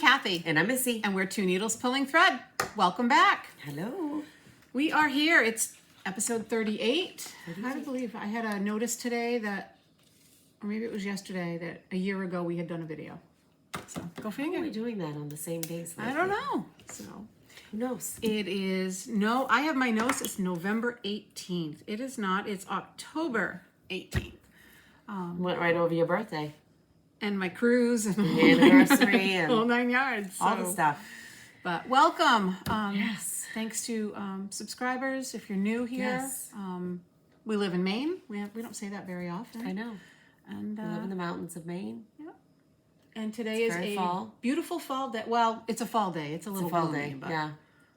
Kathy. And I'm Missy. And we're Two Needles Pulling Thread. Welcome back. Hello. We are here. It's episode 38. Hard to believe. I had a notice today that, or maybe it was yesterday, that a year ago we had done a video. So go figure. How are we doing that on the same days? I don't know. So who knows? it is, no, I have my notes. It's November 18th. It is not. It's October 18th. Went right over your birthday. And my cruise and The anniversary and whole 9 yards. all the stuff. But welcome. Yes. Thanks to subscribers. If you're new here, Yes. We live in Maine. We don't say that very often. I know. And We live in the mountains of Maine. yeah. And today is very a fall. beautiful fall day. Well, it's a fall day. It's a little Fall gloomy, day. but Yeah.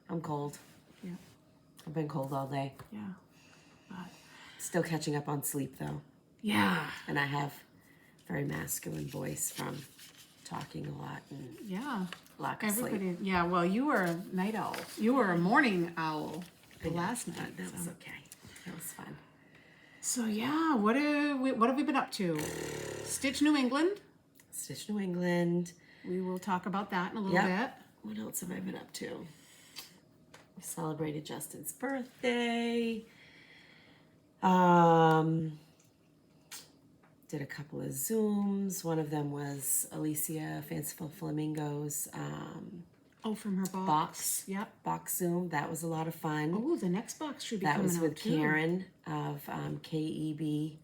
I'm cold. yeah, I've been cold all day. yeah. But Still catching up on sleep though. yeah, And I have very masculine voice from talking a lot and yeah. lack of sleep. Everybody. Yeah. Well, you were a night owl. You were a morning owl the last night. That was so. okay. That was fun. So yeah, what have we been up to? Stitch New England. Stitch New England. We will talk about that in a little bit. What else have I been up to? We celebrated Justin's birthday. Did a couple of Zooms. One of them was Alicia Fanciful Flamingos Oh, from her box. box. Yep. Box Zoom. That was a lot of fun. Oh, the next box should be That coming was out with too. Karen of KEB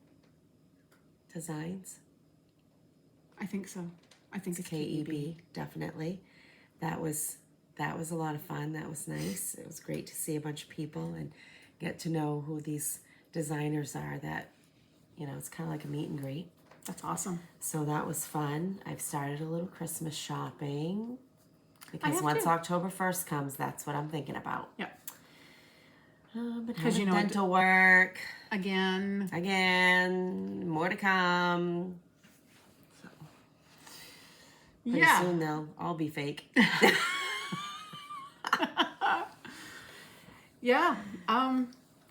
Designs. I think so. I think it's KEB, definitely. That was a lot of fun. That was nice. It was great to see a bunch of people and get to know who these designers are. That, you know, it's kind of like a meet and greet. That's awesome. So that was fun. I've started a little Christmas shopping because have once too. October 1st comes, that's what I'm thinking about. Yep. Because you know, dental work Again. again, more to come. So pretty Yeah. soon they'll all be fake. Yeah.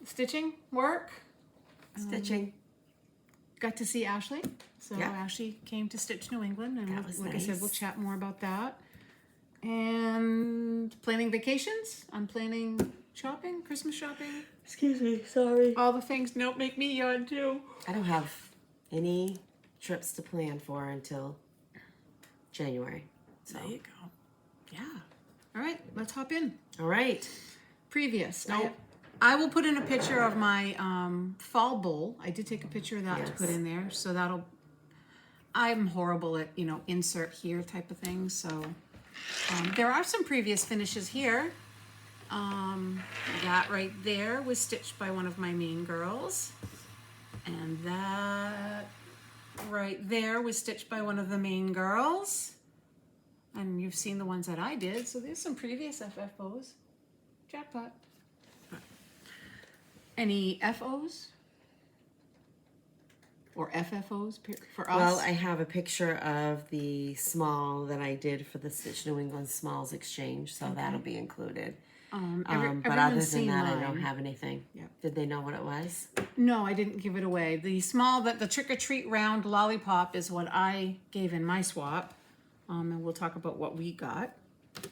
Stitching work. Stitching. Got to see Ashley. So Yeah. Ashley came to Stitch New England, and That was like I said, nice. we'll chat more about that. And planning vacations. I'm planning shopping, Christmas shopping. Excuse me, sorry. All the things don't make me yawn too. I don't have any trips to plan for until January. So, There you go. Yeah. All right, let's hop in. all right. Previous. Nope. I will put in a picture of my fall bowl. I did take a picture of that to Yes. put in there. So that'll, I'm horrible at, insert here type of things. So there are some previous finishes here. That right there was stitched by one of my Maine girls. And that right there was stitched by one of the Maine girls. And you've seen the ones that I did. So there's some previous FFOs. Jackpot. Any FOs? Or FFOs for us? Well, I have a picture of the small that I did for the Stitch New England Smalls Exchange, so that'll be included. But other than everyone's that, seen I don't mine. have anything. Yep. Did they know what it was? No, I didn't give it away. The small, the trick-or-treat round lollipop is what I gave in my swap. And we'll talk about what we got.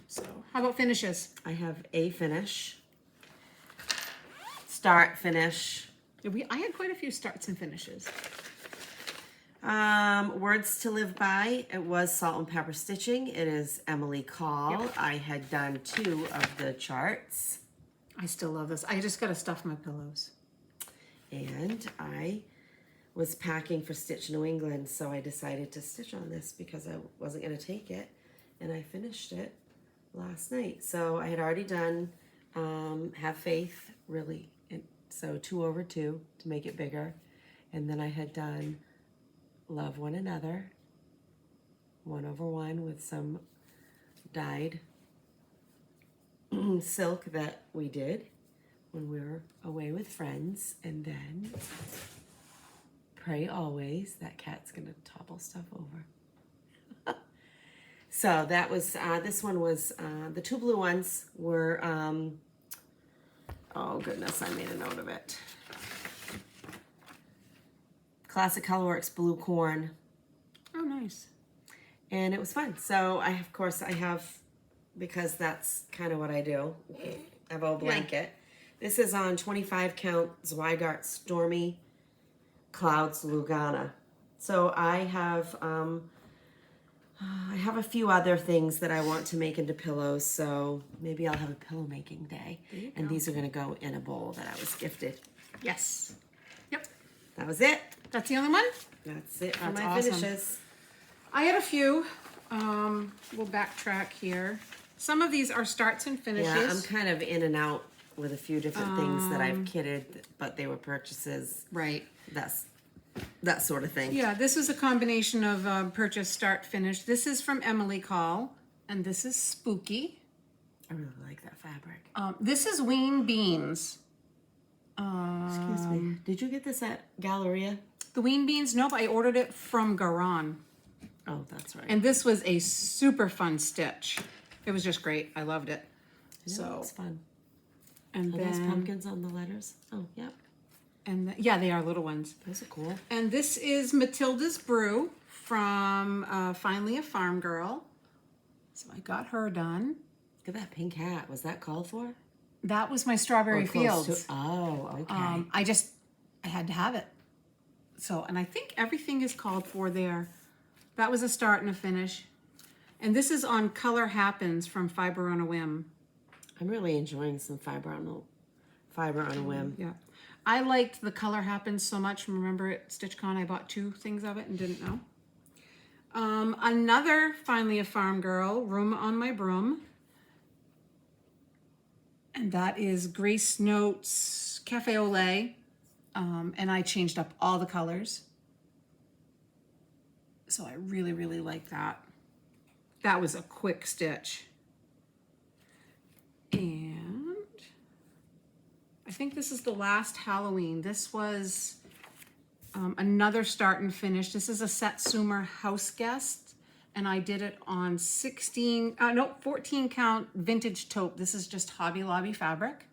So, how about finishes? I have a finish. Start, finish. I had quite a few starts and finishes. Words to live by. It was Salt and Pepper Stitching. It is Emily Call. Yep. I had done 2 of the charts. I still love this. I just got to stuff my pillows. And I was packing for Stitch New England, so I decided to stitch on this because I wasn't going to take it. And I finished it last night. So I had already done Have Faith, really. So 2 over 2 to make it bigger. And then I had done Love One Another, 1 over 1 with some dyed silk that we did when we were away with friends. And then Pray Always. That cat's gonna topple stuff over. So that was, this one was, the 2 blue ones were, oh goodness, I made a note of it. Classic Colorworks Blue Corn. Oh, nice. and it was fun. So of course I have, because that's kind of what I do, I have a blanket. This is on 25 count Zweigart Stormy Clouds Lugana. So I have a few other things that I want to make into pillows, so maybe I'll have a pillow making day. And these are going to go in a bowl that I was gifted. Yes. Yep. That was it. That's the only one? That's it for That's my awesome. finishes. I had a few. We'll backtrack here. Some of these are starts and finishes. Yeah, I'm kind of in and out with a few different things that I've kitted, but they were purchases. Right. That sort of thing. Yeah, this is a combination of purchase, start, finish. This is from Emily Call, and this is Spooky. I really like that fabric. This is Ween Beans. Excuse me. Did you get this at Galleria? The Ween Beans? Nope, I ordered it from Garon. Oh, that's right. And this was a super fun stitch. It was just great. I loved it. So it's fun. And Are then, those pumpkins on the letters? Oh, yep. And yeah, they are little ones. Those are cool. And this is Matilda's Brew from Finally a Farm Girl. So I got her done. Look at that pink hat. Was that called for? That was my Strawberry Fields. Oh, okay. I had to have it. So, and I think everything is called for there. That was a start and a finish. And this is on Color Happens from Fiber on a Whim. I'm really enjoying some fiber on a whim. Yeah. I liked the Color Happens so much. Remember at StitchCon I bought 2 things of it and didn't know. Another Finally a Farm Girl, Room on My Broom. And that is Grace Notes Cafe au Lait. And I changed up all the colors. So I really, really like that. That was a quick stitch. And I think this is the last Halloween. This was another start and finish. This is a Satsuma House Guest, and I did it on 14 count vintage taupe. This is just Hobby Lobby fabric.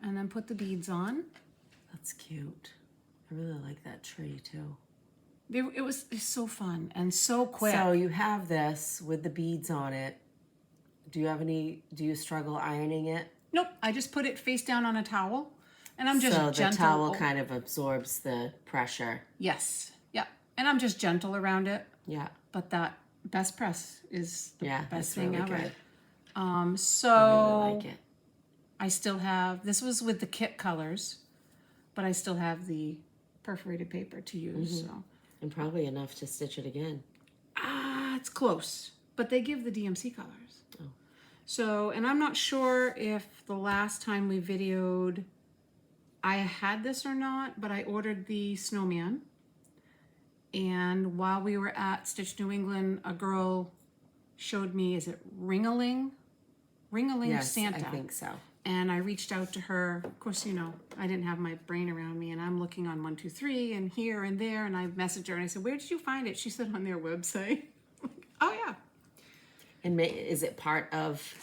And then put the beads on. That's cute. I really like that tree too. It's so fun and so quick. So you have this with the beads on it. Do you struggle ironing it? Nope, I just put it face down on a towel, and I'm just so gentle. the towel kind of absorbs the pressure. Yes, yeah, and I'm just gentle around it. Yeah. But that best press is the best thing really ever. Good. So I really like it. I still have, this was with the kit colors, but I still have the perforated paper to use. So And probably enough to stitch it again. it's close, but they give the DMC colors. Oh. So, and I'm not sure if the last time we videoed I had this or not, but I ordered the snowman. And while we were at Stitch New England, a girl showed me, is it Ring-a-Ling? Ring-a-Ling Yes, Santa. I think so. And I reached out to her. Of course, you know, I didn't have my brain around me, and I'm looking on 123 and here and there, and I messaged her and I said, "Where did you find it?" She said, "On their website." I'm like, oh yeah. And is it part of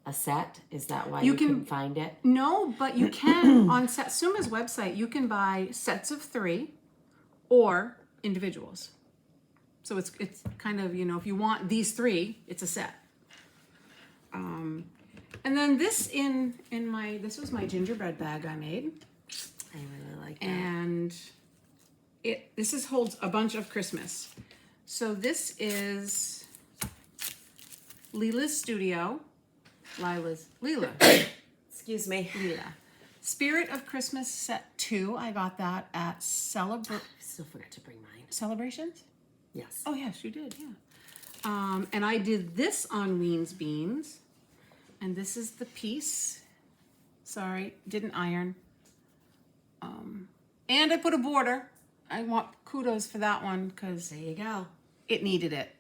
a set? Is that why you couldn't find it? No, but you can on Satsuma's website. You can buy sets of 3 or individuals. So it's kind of, you know, if you want these 3, it's a set. And then this this was my gingerbread bag I made. I really like that. And this holds a bunch of Christmas. So this is Leela's Studio. Leela. Excuse me. Leela. Spirit of Christmas set 2. I got that at I still forgot to bring mine. Celebrations? Yes. Oh yes, you did, yeah. And I did this on Ween's Beans. And this is the piece. Sorry, didn't iron. And I put a border. I want kudos for that one because There you go. it needed it.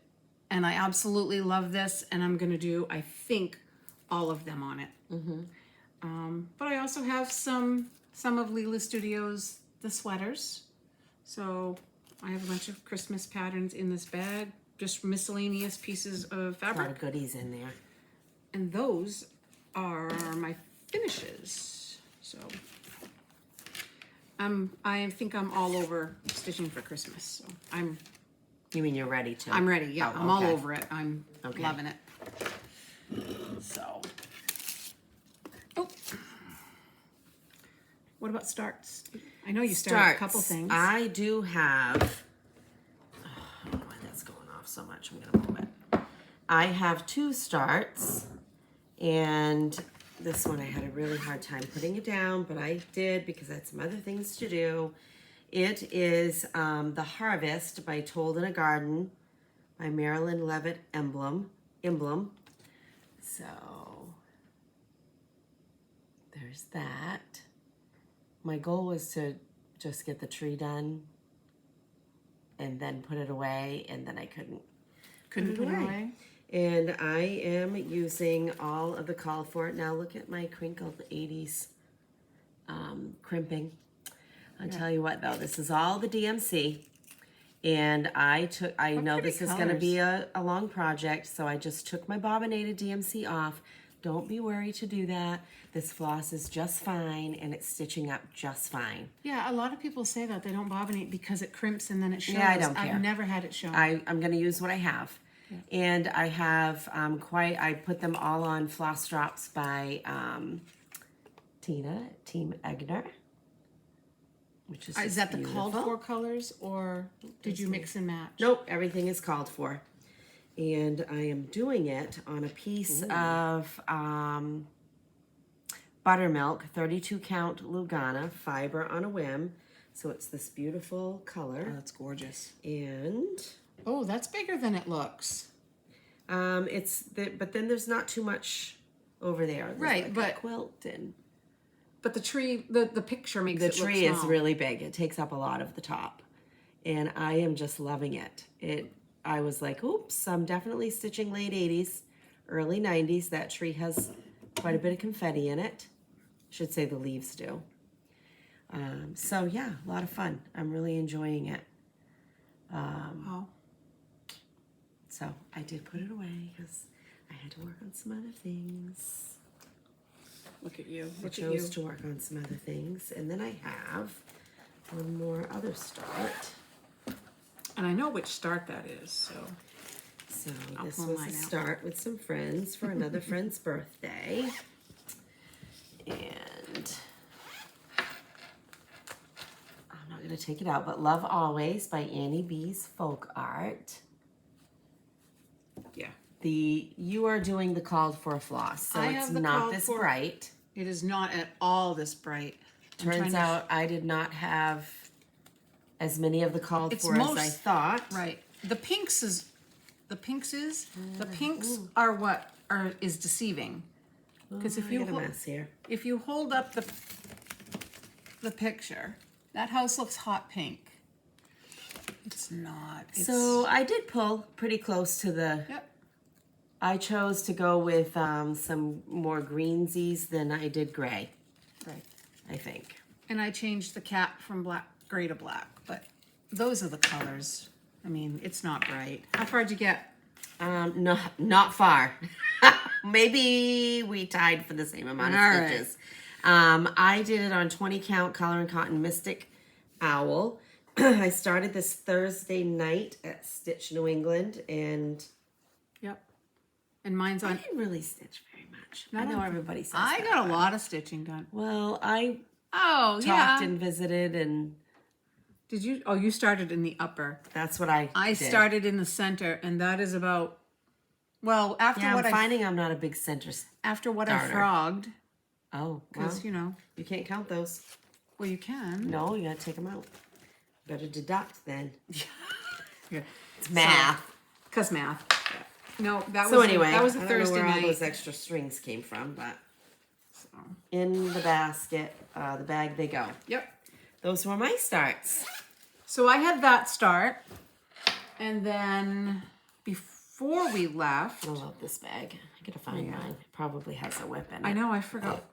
And I absolutely love this. And I'm going to do, I think, all of them on it. But I also have some of Leela Studios, the sweaters. So I have a bunch of Christmas patterns in this bag. Just miscellaneous pieces of A lot fabric. of goodies in there. And those are my finishes. So I think I'm all over stitching for Christmas. So I'm You mean you're ready to? I'm ready, yeah. Oh, I'm all okay. over it. I'm Okay. loving it. So. Oh. What about starts? I know you started a couple things. I do have, I don't know why that's going off so much. I'm going to move it. I have 2 starts, and this one I had a really hard time putting it down, but I did because I had some other things to do. It is The Harvest by Told in a Garden by Marilyn Levitt Emblem. So there's that. My goal was to just get the tree done and then put it away, and then I couldn't put it away. And I am using all of the call for it. Now look at my crinkled 80s crimping. I'll tell you what though, this is all the DMC. And I know this is going to be a long project, so I just took my bobbinated DMC off. Don't be worried to do that. This floss is just fine, and it's stitching up just fine. Yeah, a lot of people say that they don't bobbinate because it crimps and then it shows. Yeah, I don't care. I've never had it show. I'm going to use what I have. Yeah. And I have I put them all on Floss Drops by Team Egner. Which is that beautiful. The called for colors, or did you mix and match? Nope, everything is called for. And I am doing it on a piece of buttermilk, 32 count Lugana, fiber on a whim. So it's this beautiful color. Oh, that's gorgeous. And oh, that's bigger than it looks. But then there's not too much over there. There's right, like but a quilt and. But the tree, the picture makes it look small. The tree is really big. It takes up a lot of the top. And I am just loving it. I was like, oops, I'm definitely stitching late 80s, early 90s. That tree has quite a bit of confetti in it. Should say the leaves do. So yeah, a lot of fun. I'm really enjoying it. Wow. So I did put it away because I had to work on some other things. Look at you. I chose to work on some other things. And then I have one more other start. And I know which start that is, so. So this was a start with some friends for another friend's birthday. And I'm not going to take it out, but Love Always by Annie B's Folk Art. Yeah. You are doing the called for floss, so it's not this bright. It is not at all this bright. Turns out I did not have as many of the called for as I thought. Right. The pinks are what is deceiving. Because if you hold up the picture, that house looks hot pink. It's not. So I did pull pretty close to the. Yep. I chose to go with some more greensies than I did gray. Right. I think. And I changed the cap from gray to black, but those are the colors. I mean, it's not bright. How far did you get? Not far. Maybe we tied for the same amount of stitches. I did it on 20 count Color and Cotton Mystic Owl. I started this Thursday night at Stitch New England, and yep. And mine's on. I didn't really stitch very much. I know everybody says I got a lot of stitching done. Well, I talked and visited, and did you? Oh, you started in the upper. That's what I did. Started in the center, and that is about. Well, after what I'm finding I'm not a big center. After what starter. I frogged. Oh, because you can't count those. Well, you can. No, you gotta take them out. Better deduct then. Yeah. It's math. Because math. Yeah. No, that was anyway. That was a Thursday Thursday night. I don't know where night. all those extra strings came from, but in the basket, the bag they go. Yep. Those were my starts. So I had that start, and then before we left, I love this bag. I gotta find mine. It probably has a whip in it. I know. I forgot.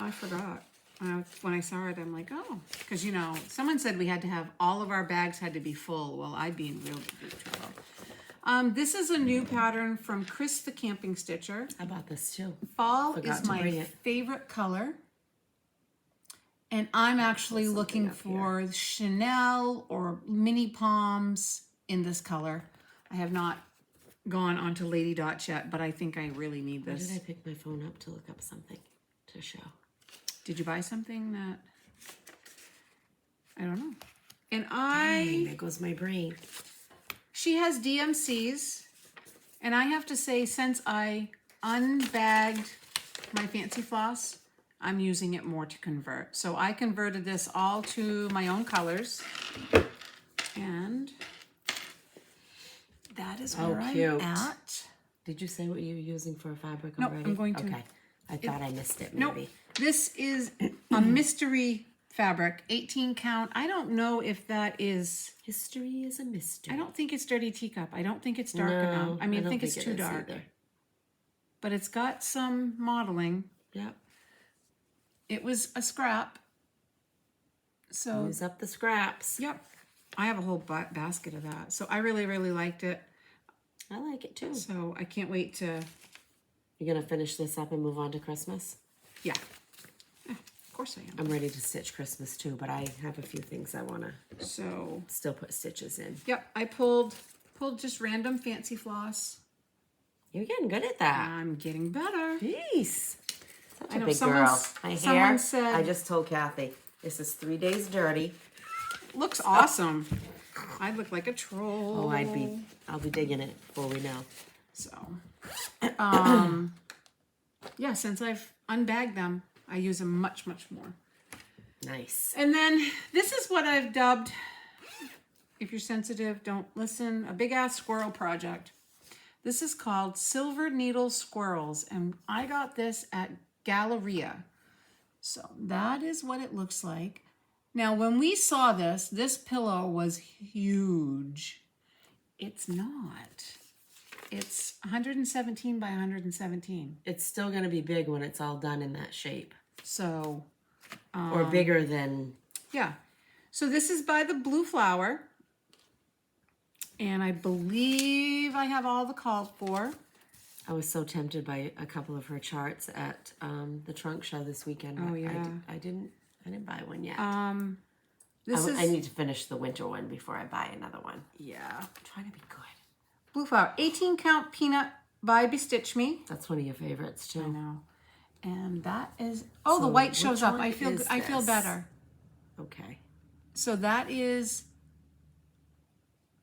When I saw it, I'm like, oh, because someone said we had to have all of our bags had to be full. Well, I'd be in real big trouble. This is a new pattern from Chris the Camping Stitcher. I bought this too. Fall is my favorite color. And I'm actually looking for Chanel or mini palms in this color. I have not gone onto Lady Dots yet, but I think I really need Why this. did I pick my phone up to look up something to show? Did you buy something that, I don't know. And Dang, there goes my brain. she has DMCs, and I have to say, since I unbagged my fancy floss, I'm using it more to convert. So I converted this all to my own colors, and that is where I'm at. Did you say what you're using for a fabric Nope, already? I'm going to. Okay, I thought I missed it Nope, maybe. this is a mystery fabric, 18 count. I don't know if that is, History is a mystery. I don't think it's Dirty Teacup. I don't think it's dark No, enough. I mean, I don't think it's it too is dark. either. But it's got some modeling. Yep. It was a scrap. So, Use up the scraps. yep. I have a whole basket of that. So I really, really liked it. I like it too. So I can't wait to, You're gonna finish this up and move on to Christmas? yeah. Of course I am. I'm ready to stitch Christmas too, but I have a few things I wanna So, still put stitches in. yep. I pulled just random fancy floss. You're getting good at that. I'm getting better. Jeez. Such I a know big someone- girl. My someone hair, said- I just told Kathy, this is 3 days dirty. Looks awesome. I look like a troll. Oh, I'll be digging it before we know. So, yeah, since I've unbagged them, I use them much, much more. Nice. And then this is what I've dubbed, if you're sensitive, don't listen, a big ass squirrel project. This is called Silver Needle Squirrels, and I got this at Galleria. So that is what it looks like. Now, when we saw this pillow was huge. It's not. It's 117 by 117. It's still gonna be big when it's all done in that shape. So, Or bigger than, yeah. So this is by the Blue Flower. And I believe I have all the called for. I was so tempted by a couple of her charts at the trunk show this weekend. Oh, but yeah. I didn't buy one yet. This I is, need to finish the winter one before I buy another one. yeah. I'm trying to be good. Blue Flower, 18 count peanut by Bestitch Me. That's one of your favorites too. I know. And that is, oh, the So white shows which up. one I feel is this? better. Okay. So that is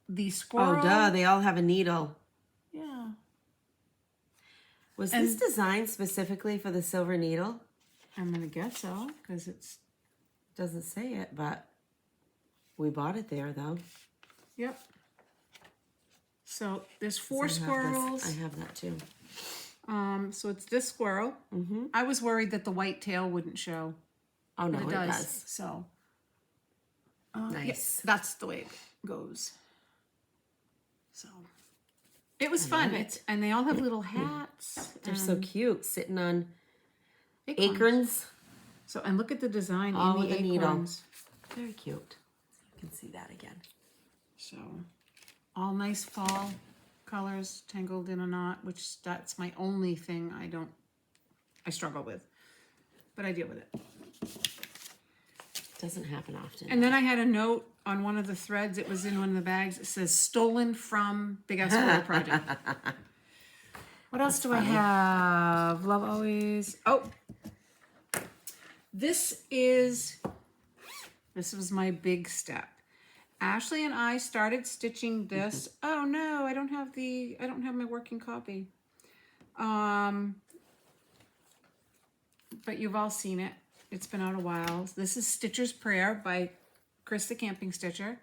the squirrel. Oh, duh. They all have a needle. Yeah. Was this designed specifically for the silver needle? I'm going to guess so, because it's, Doesn't say it, but we bought it there though. yep. So there's four I have this. squirrels. I have that too. So it's this squirrel. Mm-hmm. I was worried that the white tail wouldn't show. Oh no, But it does. So Nice. yes, that's the way it goes. So it was fun. love it. And they all have little hats. They're so and cute, sitting on acorns. acorns. So and look at the design All in with the a needle. acorns. Very cute. You can see that again. So all nice fall colors tangled in a knot, which that's my only thing I struggle with. But I deal with it. Doesn't happen often. And then I had a note on one of the threads. It was in one of the bags. It says stolen from Big Ass Squirrel Project. What else do I have? Love always. Oh, this was my big step. Ashley and I started stitching this. Oh no, I don't have my working copy. But you've all seen it. It's been out a while. This is Stitcher's Prayer by Chris the Camping Stitcher.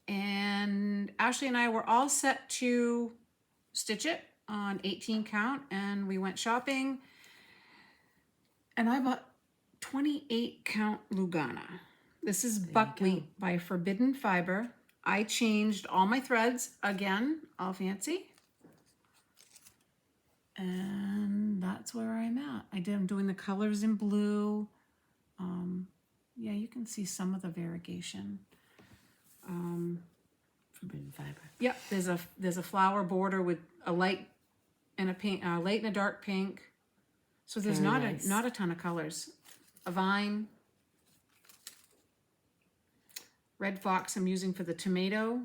And Ashley and I were all set to stitch it on 18 count, and we went shopping. And I bought 28 count Lugana. This is buckwheat by Forbidden Fiber. I changed all my threads again, all fancy. And that's where I'm at. I'm doing the colors in blue. Yeah, you can see some of the variegation. Forbidden fiber. Yep, there's a flower border with a light and a pink, light and a dark pink. So there's Very not nice. not a ton of colors. A vine. Red fox I'm using for the tomato.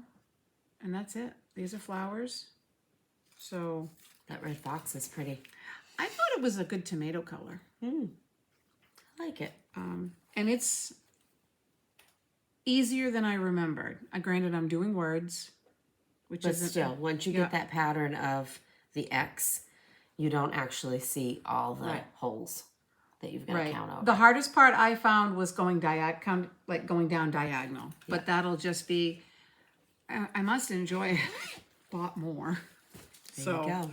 And that's it. These are flowers. So That red fox is pretty. I thought it was a good tomato color. I like it. And it's easier than I remembered. Granted, I'm doing words, which But isn't still, once you get that pattern of the X, you don't actually see all the holes that you've got to count over. The hardest part I found was going going down diagonal. But that'll just be, I must enjoy it a lot more. There you go.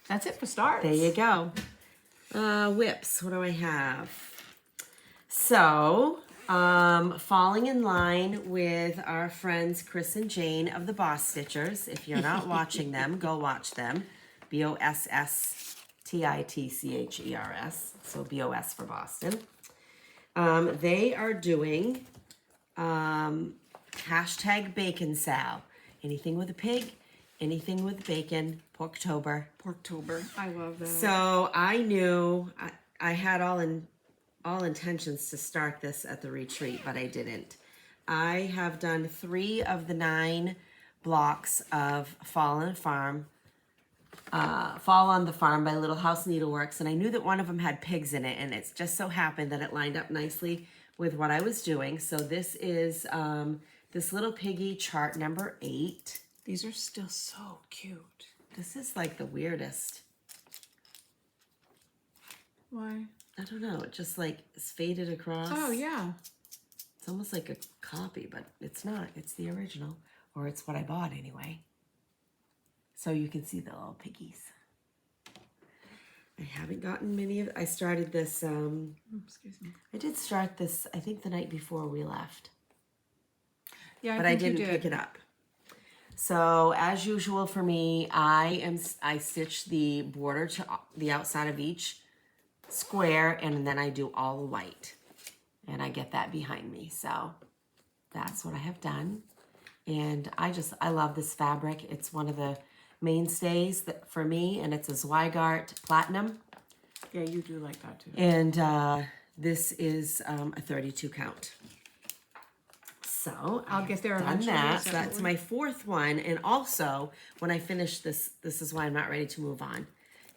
That's it for starts. There you go. Whips, what do I have? So, falling in line with our friends Chris and Jane of the Boss Stitchers. If you're not watching them, go watch them. BOSSTITCHERS. So BOS for Boston. They are doing hashtag bacon sal. Anything with a pig, anything with bacon, Porktober. Porktober. I love that. So I knew I had all intentions to start this at the retreat, but I didn't. I have done 3 of the 9 blocks of Fall on the Farm by Little House Needleworks, and I knew that one of them had pigs in it, and it just so happened that it lined up nicely with what I was doing. So this is this little piggy chart number 8. These are still so cute. This is like the weirdest. Why? I don't know. It just like is faded across. Oh, yeah. It's almost like a copy, but it's not. It's the original, or it's what I bought anyway. So you can see the little piggies. I haven't gotten many of. I started this. Excuse me. I did start this. I think the night before we left. Yeah, but I didn't pick it up. So as usual for me, I stitch the border to the outside of each square, and then I do all the white, and I get that behind me. So that's what I have done, and I love this fabric. It's one of the mainstays for me, and it's a Zweigart Platinum. Yeah, you do like that too. And this is a 32 count. So I'll get there eventually. So that's my 4th one. And also, when I finish this, this is why I'm not ready to move on.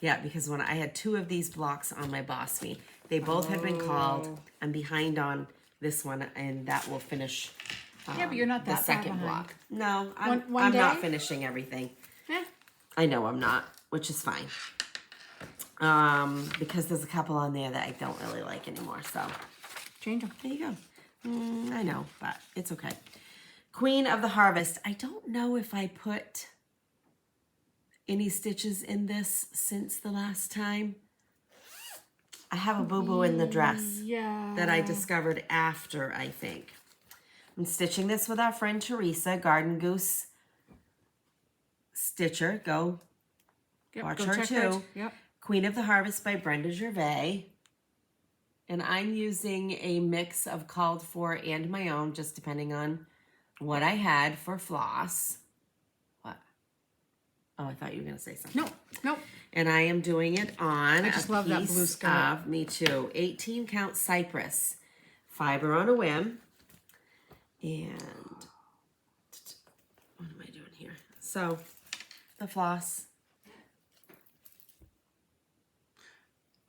Yeah, because when I had 2 of these blocks on my BOSME, they both had been called. I'm behind on this one, and that will finish. Yeah, but you're not that the second far block. No, I'm one day? not finishing everything. Yeah. I know I'm not, which is fine. Because there's a couple on there that I don't really like anymore. So Change them. there you go. I know, but it's okay. Queen of the Harvest. I don't know if I put any stitches in this since the last time. I have a boo-boo in the dress that I discovered after, I think. I'm stitching this with our friend Teresa, Garden Goose Stitcher. Go watch her too. Yep. Queen of the Harvest by Brenda Gervais. And I'm using a mix of called for and my own, just depending on what I had for floss. What? Oh, I thought you were going to say something. No. And I am doing it on I just love that blue sky. Me too. 18 count cypress. Fiber on a whim. And what am I doing here? So, the floss.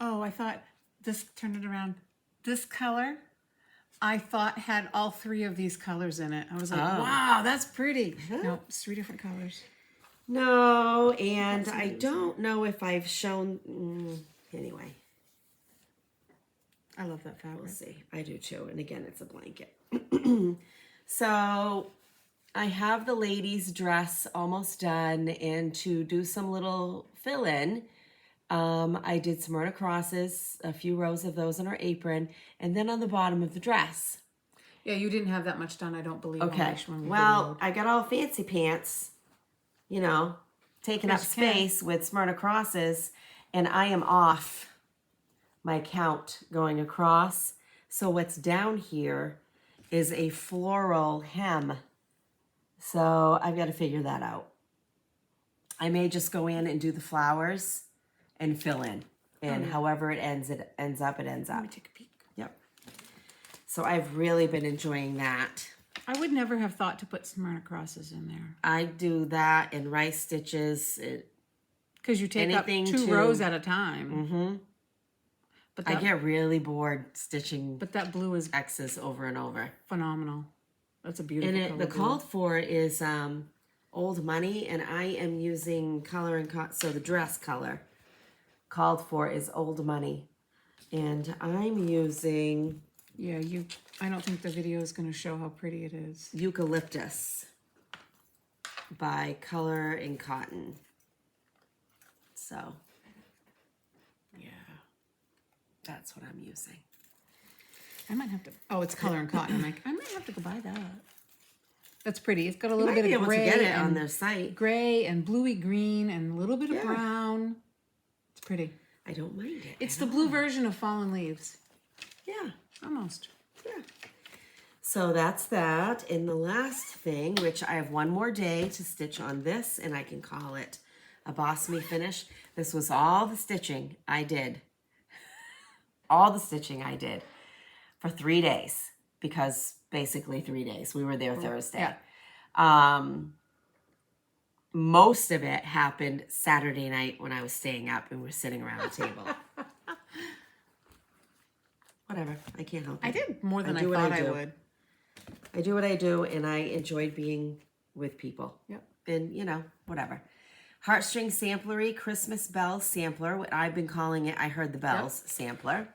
Oh, I thought this, turn it around. This color, I thought had all 3 of these colors in it. I was like, wow, that's pretty. No, it's 3 different colors. No, and I don't know if I've shown, anyway. I love that fabric. We'll see. I do too. And again, it's a blanket. So I have the ladies' dress almost done, and to do some little fill-in, I did some Smyrna crosses, a few rows of those on her apron, and then on the bottom of the dress. Yeah, you didn't have that much done, I don't believe. Okay. Well, I got all fancy pants, you know, taking up space with Smyrna crosses, and I am off my count going across. So what's down here is a floral hem. So I've got to figure that out. I may just go in and do the flowers and fill in. And however it ends up. Let me take a peek. Yep. So I've really been enjoying that. I would never have thought to put Smyrna crosses in there. I do that and rice stitches. Because you take up Anything two to- rows at a time. Mm-hmm. But I that, get really bored stitching but that blue is X's over and over. phenomenal. That's a beautiful And color. the blue. called for is Old Money, and I am using color and so the dress color called for is Old Money, and I'm using Yeah, I don't think the video is going to show how pretty it is. Eucalyptus by Color and Cotton. So, yeah, that's what I'm using. I might have to. Oh, it's color and cotton. I'm like, I might have to go buy that. That's pretty. It's got a You little might bit be of able gray to get it and on their site. gray and bluey green and a little bit of Yeah. brown. It's pretty. I don't mind it. It's at the all. blue version of Fallen Leaves, Yeah. almost. Yeah. So that's that. And the last thing, which I have one more day to stitch on this, and I can call it a BOSME finish. This was all the stitching I did. All the stitching I did for 3 days, because basically 3 days. We were there Thursday. Yeah. Most of it happened Saturday night when I was staying up and we're sitting around the table. Whatever. I can't help it. I did more than I do what thought I I do. would. I do what I do, and I enjoyed being with people. Yep. And, you know, whatever. Heartstring Samplery Christmas Bell Sampler, what I've been calling it, I Heard the Bells Sampler.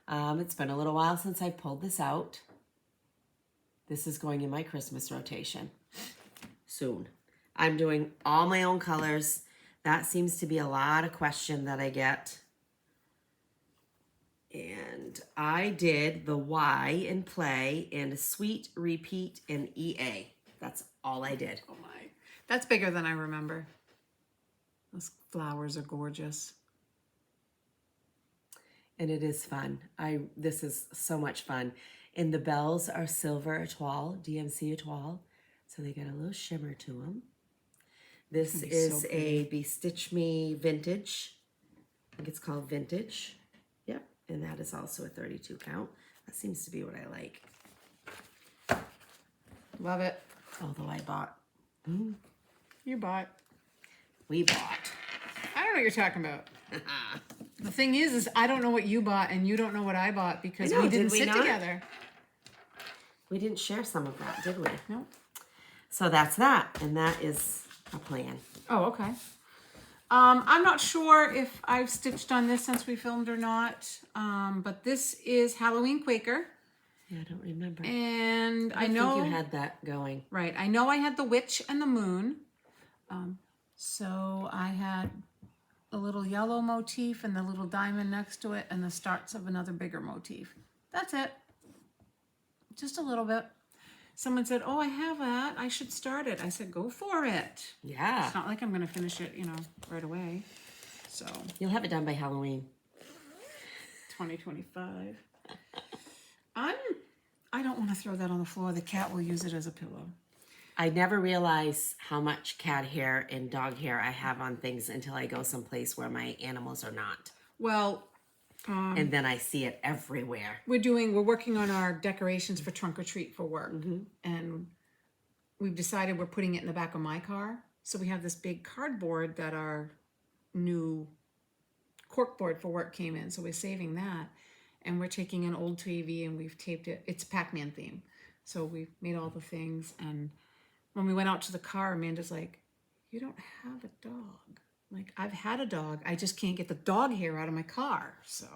It's been a little while since I pulled this out. This is going in my Christmas rotation soon. I'm doing all my own colors. That seems to be a lot of question that I get. And I did the Y in Play and Sweet, Repeat, and EA. That's all I did. Oh my. That's bigger than I remember. Those flowers are gorgeous. And it is fun. This is so much fun. And the bells are silver etoile, DMC etoile. So they got a little shimmer to them. This be is so a Be Stitch Me Vintage. I think it's called Vintage. Yep. And that is also a 32 count. That seems to be what I like. Love it. Although I bought, You bought. we bought. I don't know what you're talking about. The thing is I don't know what you bought and you don't know what I bought because I know, we didn't did we sit not? together. We didn't share some of that, did we? No. So that's that. And that is a plan. Oh, okay. I'm not sure if I've stitched on this since we filmed or not, but this is Halloween Quaker. Yeah, I don't remember. And I think know you had that going. Right. I know I had the witch and the moon. So I had a little yellow motif and the little diamond next to it and the starts of another bigger motif. That's it. Just a little bit. Someone said, oh, I have that. I should start it. I said, go for it. Yeah. It's not like I'm going to finish it, right away. So You'll have it done by Halloween. 2025. I don't want to throw that on the floor. The cat will use it as a pillow. I never realize how much cat hair and dog hair I have on things until I go someplace where my animals are not. Well, And then I see it everywhere. we're working on our decorations for trunk or treat for work. And we've decided we're putting it in the back of my car. So we have this big cardboard that our new corkboard for work came in. So we're saving that. And we're taking an old TV and we've taped it. It's Pac-Man theme. So we've made all the things. And when we went out to the car, Amanda's like, you don't have a dog. I'm like, I've had a dog. I just can't get the dog hair out of my car. So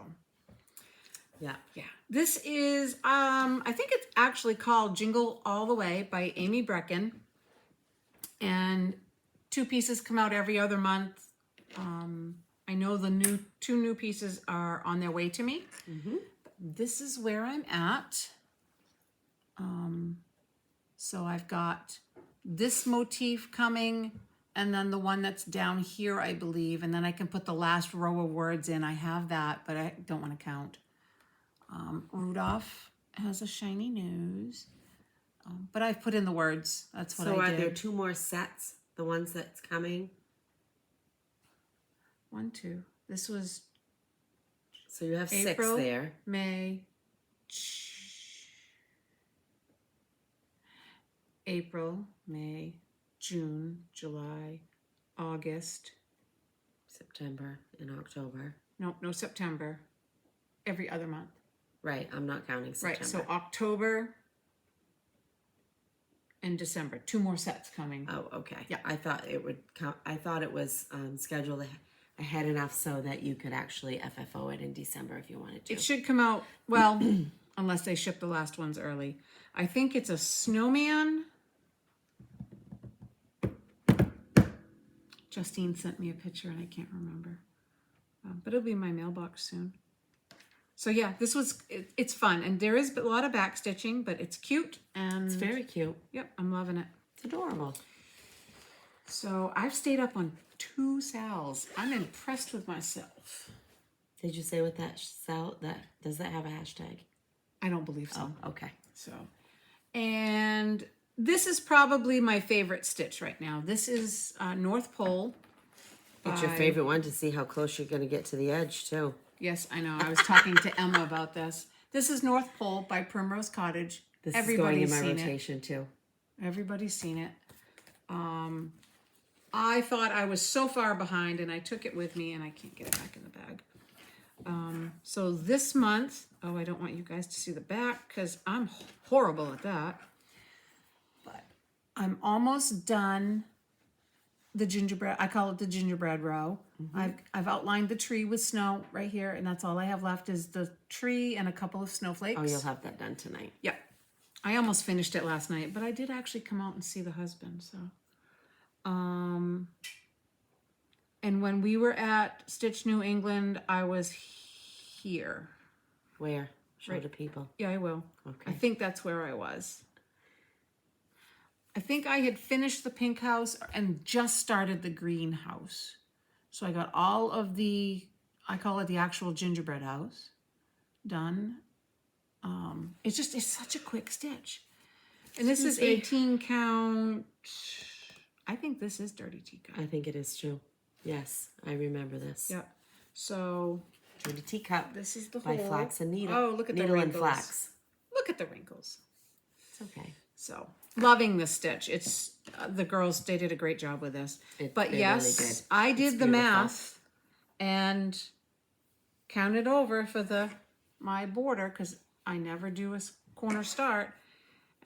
Yeah. yeah. This is, I think it's actually called Jingle All the Way by Amy Brecken. And 2 pieces come out every other month. I know the two new pieces are on their way to me. This is where I'm at. So I've got this motif coming and then the one that's down here, I believe. And then I can put the last row of words in. I have that, but I don't want to count. Rudolph has a shiny nose. But I've put in the words. That's what So I are did. there 2 more sets? The ones that's coming? 1, 2. This was So you have April, 6 there. May, April, May, June, July, August. September and October. No September. Every other month. Right, I'm not counting September. Right, so October and December. 2 more sets coming. Oh, okay. Yeah. I thought it would count. I thought it was scheduled ahead enough so that you could actually FFO it in December if you wanted to. It should come out, well, unless they ship the last ones early. I think it's a snowman. Justine sent me a picture and I can't remember. But it'll be in my mailbox soon. So yeah, this was, it's fun. And there is a lot of back stitching, but it's cute. And It's very cute. Yep, I'm loving it. It's adorable. So I've stayed up on 2 sals. I'm impressed with myself. Did you say what that does that have a hashtag? I don't believe so. Oh, okay. So, and this is probably my favorite stitch right now. This is North Pole. It's your favorite one to see how close you're going to get to the edge, too. Yes, I know. I was talking to Emma about this. This is North Pole by Primrose Cottage. This is going in my rotation, too. Everybody's seen it. I thought I was so far behind, and I took it with me, and I can't get it back in the bag. So this month, oh, I don't want you guys to see the back because I'm horrible at that. But I'm almost done the gingerbread. I call it the gingerbread row. I've outlined the tree with snow right here, and that's all I have left is the tree and a couple of snowflakes. Oh, you'll have that done tonight. Yeah. I almost finished it last night, but I did actually come out and see the husband, so. And when we were at Stitch New England, I was here. Where? Show Right. the people. Yeah, I will. Okay. I think that's where I was. I think I had finished the pink house and just started the green house. So I got all of the, I call it the actual gingerbread house, done. It's such a quick stitch. And this is 18 count. I think this is Dirty Teacup. I think it is too. Yes, I remember this. Yeah. So Dirty Teacup this is the by whole. Flax and Needle. Oh, look at the Needle and wrinkles. Flax. Look at the wrinkles. It's okay. So loving this stitch. It's the girls. They did a great job with this. But They yes, really did. I did It's the beautiful. math and counted over for my border because I never do a corner start.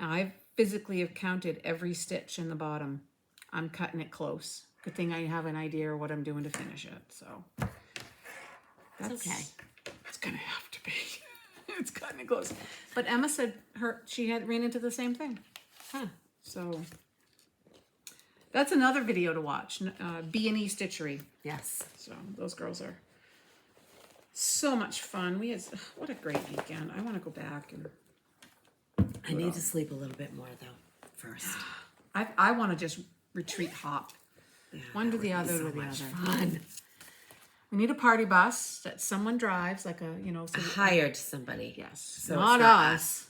I physically have counted every stitch in the bottom. I'm cutting it close. Good thing I have an idea of what I'm doing to finish it. So That's okay. It's gonna have to be. It's cutting it close. But Emma said she had ran into the same thing. Huh. So that's another video to watch. B&E Stitchery. Yes. So those girls are so much fun. What a great weekend. I want to go back and I need to sleep a little bit more though first. I want to just retreat hop. Yeah, One to that the would be other so to the much other. fun. We need a party bus that someone drives, like so Hired somebody. yes, So not it's not us.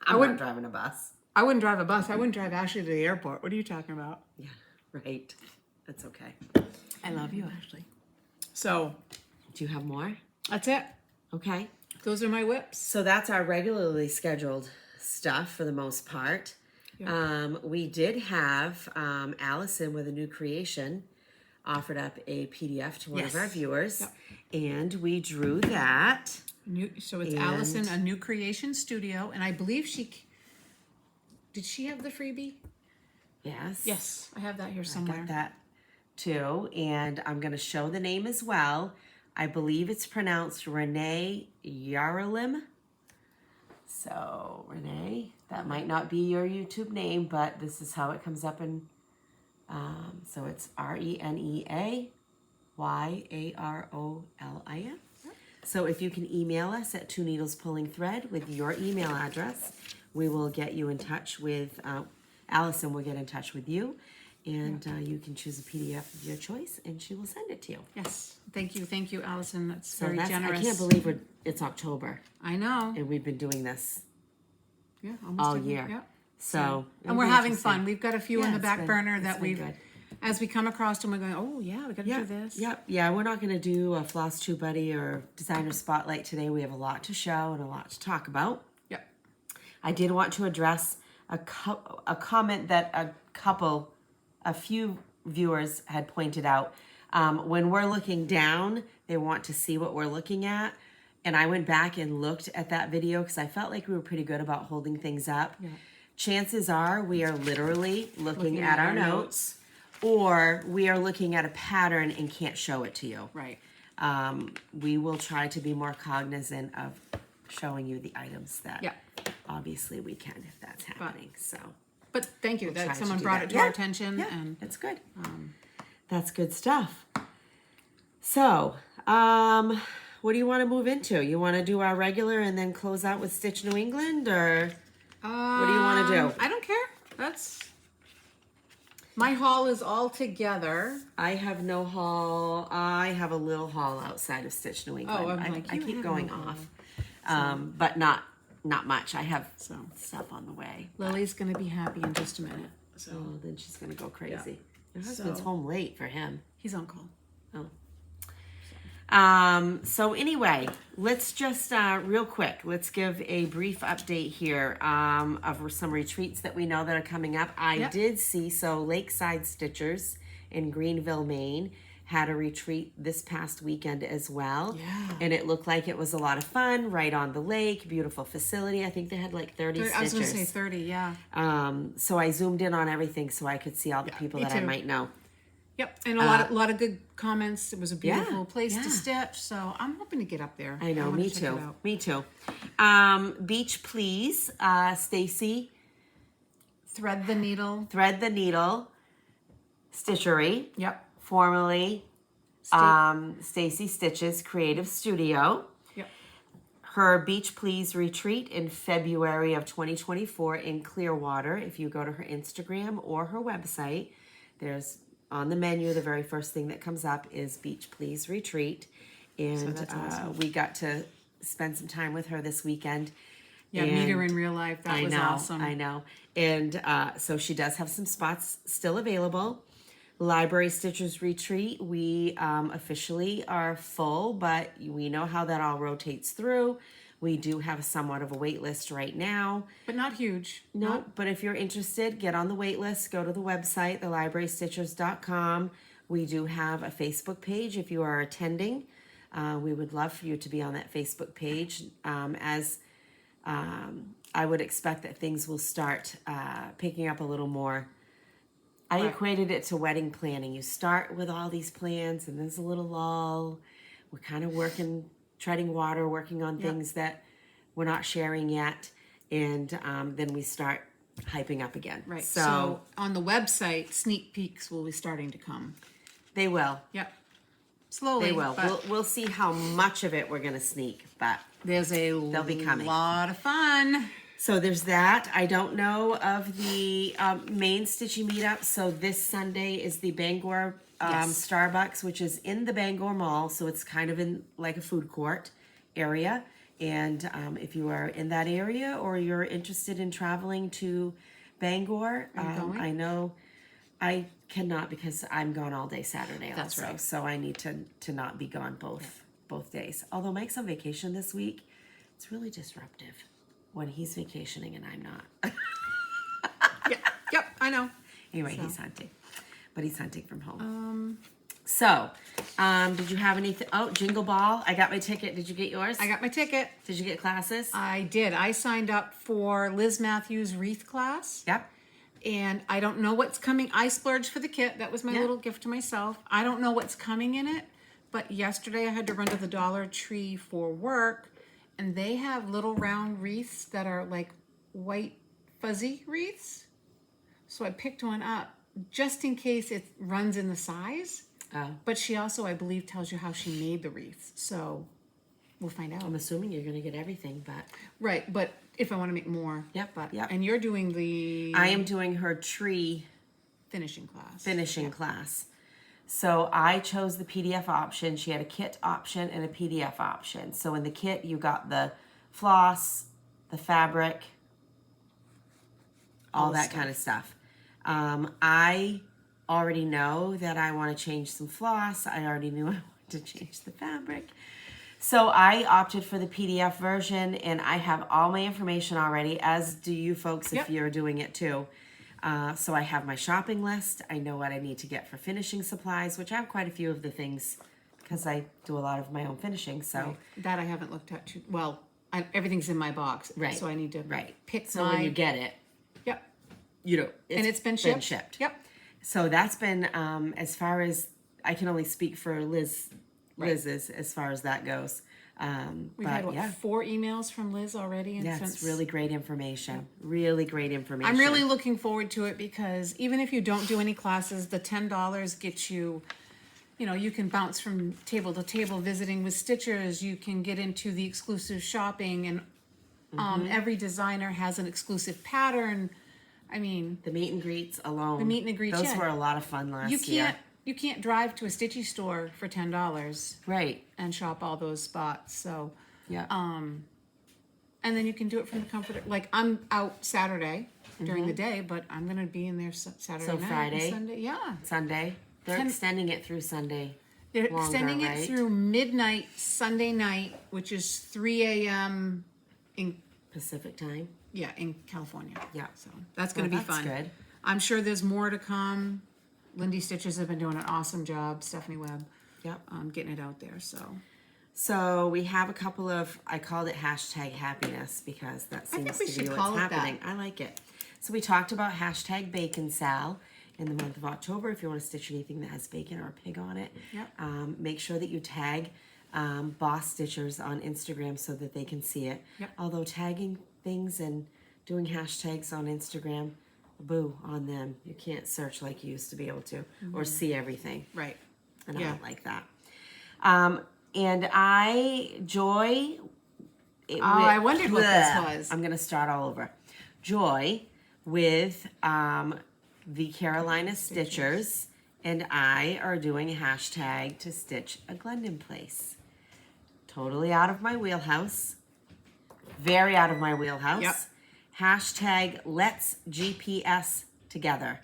I'm wouldn't- not driving a bus. I wouldn't drive a bus. I wouldn't drive Ashley to the airport. What are you talking about? Yeah, right. That's okay. I love you, Ashley. So Do you have more? that's it. Okay. Those are my whips. So that's our regularly scheduled stuff for the most part. Yeah. We did have Allison with a new creation offered up a PDF to one of Yes. our viewers. Yep. And we drew that. So it's And- Allison, a new creation studio, and I believe did she have the freebie? Yes. Yes, I have that here I somewhere. got that too. And I'm going to show the name as well. I believe it's pronounced Renee Yaralim. So, Renee, that might not be your YouTube name, but this is how it comes up in. So it's ReneYarolin. So if you can email us at twoneedlespullingthread with your email address, we will get you in touch with, Allison will get in touch with you, and you can choose a PDF of your choice, and she will send it to you. Yes, thank you, Allison. That's So very generous. I can't believe it's October, I know. and we've been doing this Yeah, almost all every- year. Yeah. So And we're having fun. We've got a few Yeah, in the it's back been- burner it's that been we've, good. as we come across them, we're going, oh yeah, we got to do this. Yeah. We're not going to do a Flosstube Buddy or Designer Spotlight today. We have a lot to show and a lot to talk about. Yep. I did want to address a comment that a few viewers had pointed out. When we're looking down, they want to see what we're looking at. And I went back and looked at that video because I felt like we were pretty good about holding things up. Yeah. Chances are we are literally looking at our notes, or we are looking at a pattern and can't show it to you. Right. We will try to be more cognizant of showing you the items that obviously we can if that's happening. But thank you that someone brought it to our attention. Yeah, and that's good. That's good stuff. So, what do you want to move into? You want to do our regular and then close out with Stitch New England, or what do you want to do? I don't care. My haul is all together. I have no haul. I have a little haul outside of Stitch New England. Oh, I'm like, I keep going off, but not much. I have some stuff on the way. Lily's going to be happy in just a minute. So then she's going to go crazy. Your husband's home late for him. He's on call. Oh. So anyway, let's just real quick, let's give a brief update here of some retreats that we know that are coming up. I did see, so Lakeside Stitchers in Greenville, Maine had a retreat this past weekend as well. Yeah. And it looked like it was a lot of fun, right on the lake, beautiful facility. I think they had like 30 stitchers. I was going to say 30, yeah. So I zoomed in on everything so I could see all the people that I might know. Yep, and a lot of good comments. It was a beautiful place to stitch, so I'm hoping to get up there. I know, me too. Me too. Beach Please, Stacy. Thread the Needle. Stitchery. Yep. Formerly Stacy Stitches Creative Studio. Yep. Her Beach Please retreat in February of 2024 in Clearwater. If you go to her Instagram or her website, there's on the menu, the very first thing that comes up is Beach Please Retreat. And so that's awesome. We got to spend some time with her this weekend. Yeah, meet her in real life. That was awesome. I know. And so she does have some spots still available. Library Stitchers Retreat, we officially are full, but we know how that all rotates through. We do have somewhat of a wait list right now. But not huge. No, but if you're interested, get on the wait list. Go to the website, thelibrarystitchers.com. We do have a Facebook page if you are attending. We would love for you to be on that Facebook page, as I would expect that things will start picking up a little more. I equated it to wedding planning. You start with all these plans, and there's a little lull. We're kind of treading water, working on things that we're not sharing yet, and then we start hyping up again. Right. So on the website, sneak peeks will be starting to come. They will. Yep. Slowly. They will. We'll see how much of it we're going to sneak, but they'll be coming. Lot of fun. So there's that. I don't know of the Maine Stitchy meetup. So this Sunday is the Bangor Starbucks, which is in the Bangor Mall. So it's kind of in like a food court area. And if you are in that area or you're interested in traveling to Bangor, I know I cannot because I'm gone all day Saturday. That's also. right. So I need to not be gone both days. Although Mike's on vacation this week, it's really disruptive when he's vacationing and I'm not. Yep, I know. Anyway, he's hunting. But he's hunting from home. Did you have anything? Oh, Jingle Ball. I got my ticket. Did you get yours? I got my ticket. Did you get classes? I did. I signed up for Liz Matthews' wreath class. Yep. And I don't know what's coming. I splurged for the kit. That was my little gift to myself. I don't know what's coming in it. But yesterday I had to run to the Dollar Tree for work. And they have little round wreaths that are like white fuzzy wreaths. So I picked one up just in case it runs in the size. Oh. But she also, I believe, tells you how she made the wreaths. So we'll find out. I'm assuming you're going to get everything, but... Right, but if I want to make more. Yep, but, yep. And you're doing the... I am doing her tree... finishing class. Class. So I chose the PDF option. She had a kit option and a PDF option. So in the kit, you got the floss, the fabric, all that kind of stuff. I already know that I want to change some floss. I already knew I wanted to change the fabric. So I opted for the PDF version, and I have all my information already, as do you folks if Yep. you're doing it too. So I have my shopping list. I know what I need to get for finishing supplies, which I have quite a few of the things because I do a lot of my own finishing. So Right. That I haven't looked at. Well, everything's in my box. Right. So I need to pick so my... when you get it, Yep. you know, And it's been shipped. Yep. So that's been as far as I can only speak for Liz's as far as that goes. We've had, 4 emails from Liz already? And Yeah, since... it's really great information. Really great information. I'm really looking forward to it because even if you don't do any classes, the $10 gets you, you know, you can bounce from table to table visiting with stitchers. You can get into the exclusive shopping, and every designer has an exclusive pattern. I mean, the meet and greets alone. The meet and greets, those were a lot of fun last year. You can't drive to a Stitchy store for $10, right, and shop all those spots. So, yeah. And then you can do it from the comfort of, like, I'm out Saturday during the day, but I'm going to be in there Saturday night. Friday? And Sunday, yeah. Sunday. They're extending it through Sunday. They're longer, extending it right? through midnight Sunday night, which is 3 a.m. in Pacific time. Yeah, in California. Yeah. So that's going to be fun. Good. I'm sure there's more to come. Lindy Stitches have been doing an awesome job. Stephanie Webb. Yep. Getting it out there. So we have a couple of, I called it hashtag happiness because that seems think we to should be call what's it that. happening. I like it. So we talked about hashtag bacon sal in the month of October. If you want to stitch anything that has bacon or a pig on it, Yep. Make sure that you tag Boss Stitchers on Instagram so that they can see it. Yep. Although tagging things and doing hashtags on Instagram, boo on them. You can't search like you used to be able to or see everything. Right. And Yeah. I don't like that. And Joy. I wondered what this was. I'm going to start all over. Joy with the Carolina Stitchers and I are doing a hashtag to stitch a Glendon place. Totally out of my wheelhouse. Very out of my wheelhouse. Yep. Hashtag let's GPS together.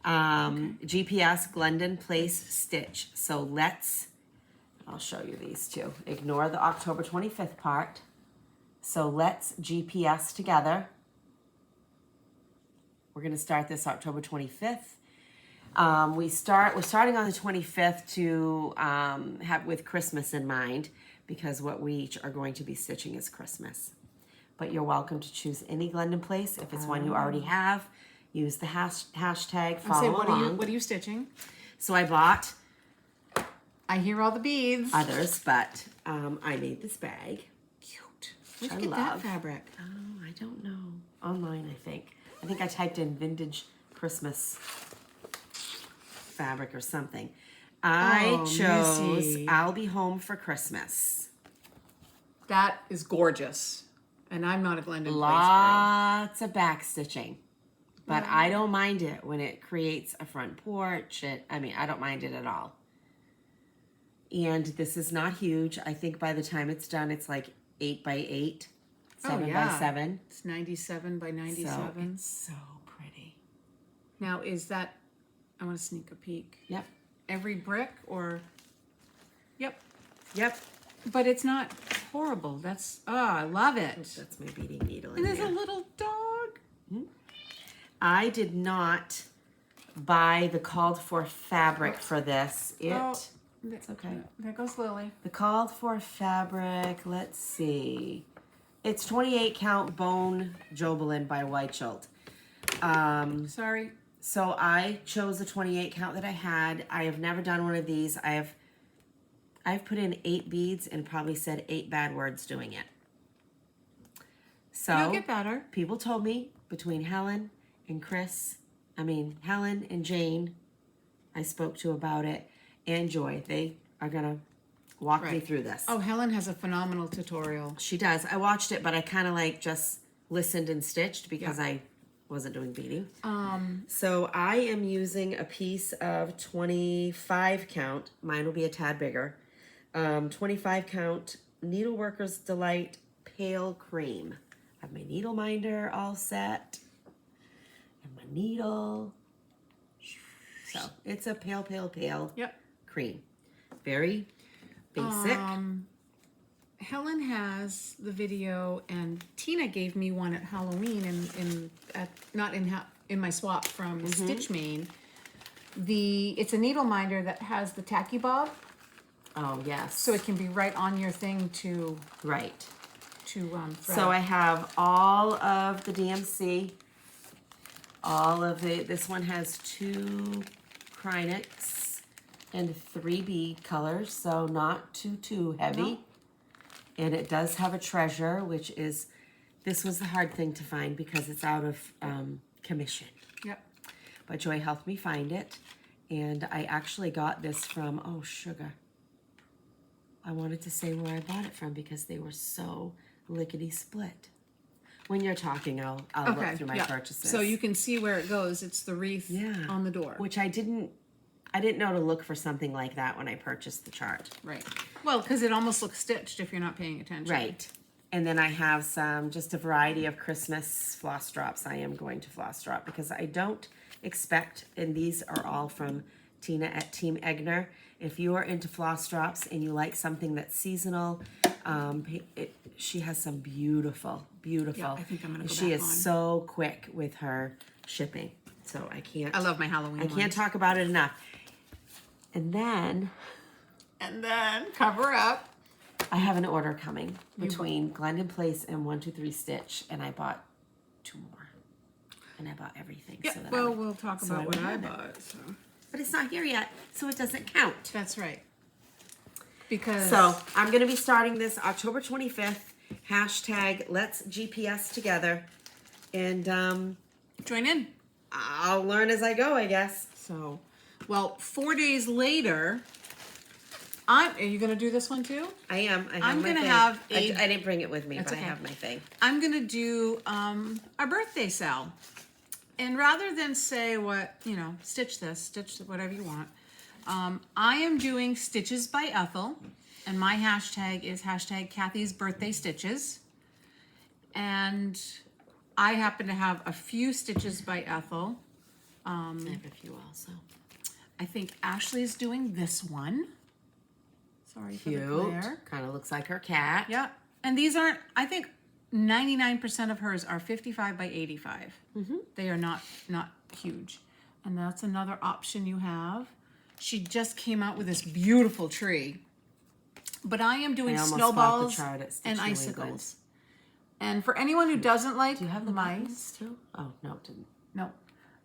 GPS Glendon Place Stitch. So let's, I'll show you these two. Ignore the October 25th part. So let's GPS together. We're going to start this October 25th. We're starting on the 25th to have with Christmas in mind because what we each are going to be stitching is Christmas. But you're welcome to choose any Glendon place. If it's one you already have, use the hashtag follow along. What are you stitching? So I bought I hear all the beads. others, but I made this bag. Cute. Where'd I you get love. that fabric? Oh, I don't know. Online, I think. I think I typed in vintage Christmas fabric or something. I chose Missy. I'll Be Home for Christmas. That is gorgeous. And I'm not a Glendon Place girl. Lots of back stitching. But I don't mind it when it creates a front porch. I don't mind it at all. And this is not huge. I think by the time it's done, it's like 8 by 8, 7 by 7. It's 97 by 97. So it's so pretty. Now, is that, I want to sneak a peek. Yep. Every brick or, yep. Yep. But it's not horrible. That's, I love it. That's my beading needle in And there's there. a little dog. I did not buy the called for fabric for this. It's okay. There goes Lily. The called for fabric, let's see. It's 28 count bone Jobelin by Weichelt. Sorry. So I chose the 28 count that I had. I have never done one of these. I've put in 8 beads and probably said 8 bad words doing it. So You'll get better. people told me between Helen and Jane, I spoke to about it, and Joy, they are gonna walk me Right. through this. Oh, Helen has a phenomenal tutorial. She does. I watched it, but I kind of like just listened and stitched because I wasn't doing beading. So I am using a piece of 25 count. Mine will be a tad bigger. 25 count Needleworker's Delight Pale Cream. I have my needle minder all set. And my needle. So it's a pale Yep. cream. Very basic. Helen has the video, and Tina gave me one at Halloween, in my swap from Stitch Maine. It's a needle minder that has the tacky bob, Oh, yes. so it can be right on your thing to Right. thread. So I have all of the DMC, this one has 2 Krynics and 3 bead colors, so not too heavy. No. And it does have a treasure, which is, this was the hard thing to find because it's out of commission. Yep. But Joy helped me find it. And I actually got this from, oh, sugar. I wanted to say where I bought it from because they were so lickety split. When you're talking, I'll look through my purchases. So you can see where it goes. It's the wreath on the door. Which I didn't know to look for something like that when I purchased the chart. Right. Well, because it almost looks stitched if you're not paying attention. Right. And then I have just a variety of Christmas floss drops. I am going to floss drop because I don't expect, and these are all from Tina at Team Egner. If you are into floss drops and you like something that's seasonal, she has some beautiful. Yeah, I think I'm gonna go She back is on. so quick with her shipping. So I can't. I love my Halloween I can't talk about it enough. And then cover up. I have an order coming between Glendon Place and 123 Stitch, and I bought 2 more. And I bought everything. Yeah, so that well, we'll talk so about what I have it. bought. So. But it's not here yet, so it doesn't count. That's right. Because So I'm going to be starting this October 25th. Hashtag Let's GPS Together. And join in. I'll learn as I go, I guess. So, well, 4 days later, are you going to do this one too? I am. I'm going to have I didn't bring it with me, but okay. I have my thing. I'm going to do a birthday sale. And rather than say stitch this, stitch whatever you want, I am doing Stitches by Ethel. And my hashtag is hashtag Kathy's Birthday Stitches. And I happen to have a few Stitches by Ethel. I have a few also. I think Ashley's doing this one. Sorry for the Cute. glare. Kind of looks like her cat. Yeah. And these aren't, I think 99% of hers are 55 by 85. Mm-hmm. They are not huge. And that's another option you have. She just came out with this beautiful tree. But I am doing snowballs and icicles. And for anyone who doesn't like Do you have the mice too? Oh, no, it didn't. No.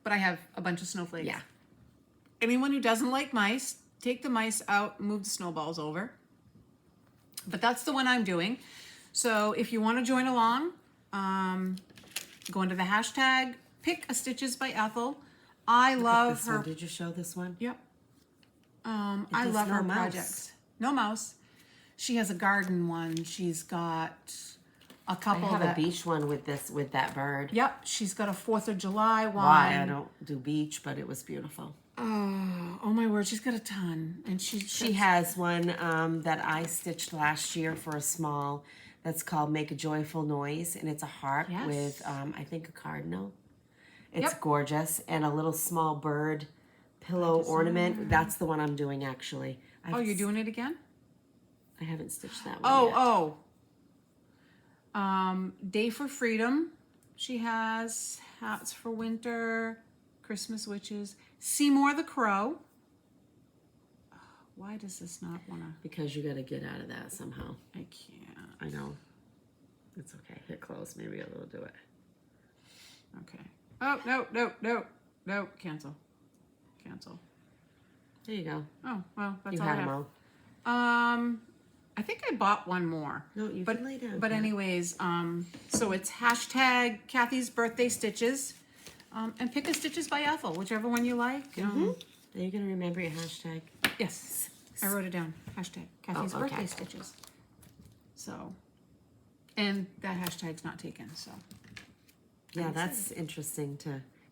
But I have a bunch of snowflakes. Yeah. Anyone who doesn't like mice, take the mice out, move the snowballs over. But that's the one I'm doing. So if you want to join along, go into the hashtag, pick a Stitches by Ethel. I love this her. one. Did you show this one? Yep. I does love no her mouse. projects. No mouse. She has a garden one. She's got a couple I have a beach one with that bird. Yep. She's got a 4th of July one. Why? I don't do beach, but it was beautiful. Oh my word, she's got a ton. And She has one that I stitched last year for a small, that's called Make a Joyful Noise, and it's a heart with, I think, a cardinal. It's gorgeous, and a little small bird pillow ornament. That's the one I'm doing, actually. You're doing it again? I haven't stitched that one yet. Day for Freedom. She has hats for winter, Christmas witches. Seymour the Crow. Why does this not want to? Because you got to get out of that somehow. I can't. I know. It's okay. Hit close. Maybe it'll do it. Okay. Oh, no. Cancel. There you go. Oh, well, that's You all I had them have. all. I think I bought one more. No, you can lay down. But Kat. anyways, so it's hashtag Kathy's Birthday Stitches. And pick a Stitches by Ethel, whichever one you like. Are you going to remember your hashtag? Yes, I wrote it down. Hashtag Kathy's okay. Birthday Stitches. So, and that hashtag's not taken, so. Yeah, that's interesting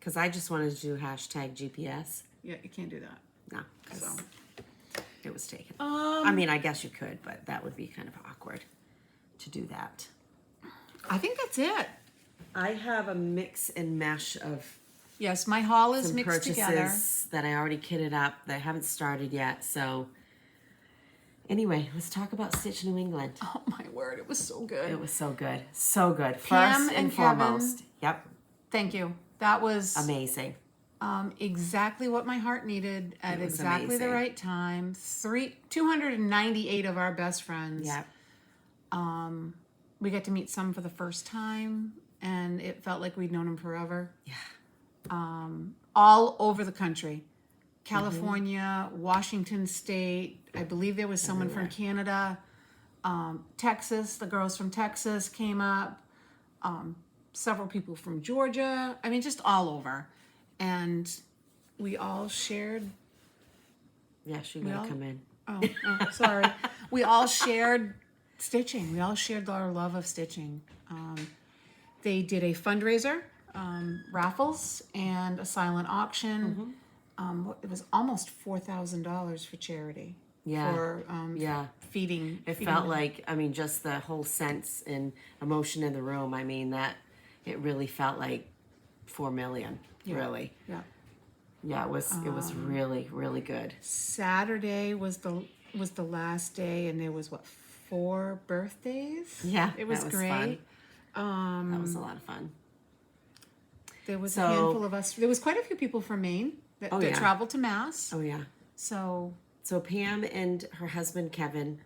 because I just wanted to do hashtag GPS. Yeah, you can't do that. No, because So. it was taken. I mean, I guess you could, but that would be kind of awkward to do that. I think that's it. I have a mix and mesh of Yes, my haul is some mixed purchases together. that I already kitted up that I haven't started yet. So Anyway, let's talk about Stitch New England. Oh my word, it was so good. It was so good. So good. Pam First and and Kevin. foremost. Yep. Thank you. That was Amazing. exactly what my heart needed at It was exactly the amazing. right time. 298 of our best friends. Yep. We got to meet some for the first time, and it felt like we'd known them forever. Yeah. All over the country. California, Washington State. I believe there was someone from Canada. Texas, the girls from Texas came up. Several people from Georgia. I mean, just all over. And we all shared. Yeah, she gotta come in. Oh, sorry. We all shared stitching. We all shared our love of stitching. They did a fundraiser, raffles, and a silent auction. It was almost $4,000 for charity. Yeah. For Yeah. feeding. It felt like, I mean, just the whole sense and emotion in the room. I mean, that it really felt like 4 million. Really. Yeah. Yeah, it was really, really good. Saturday was the last day, and there was 4 birthdays. Yeah, it was that was great. fun. That was a lot of fun. There was a handful of us. There was quite a few people from Maine that traveled to Mass. Oh yeah. So Pam and her husband Kevin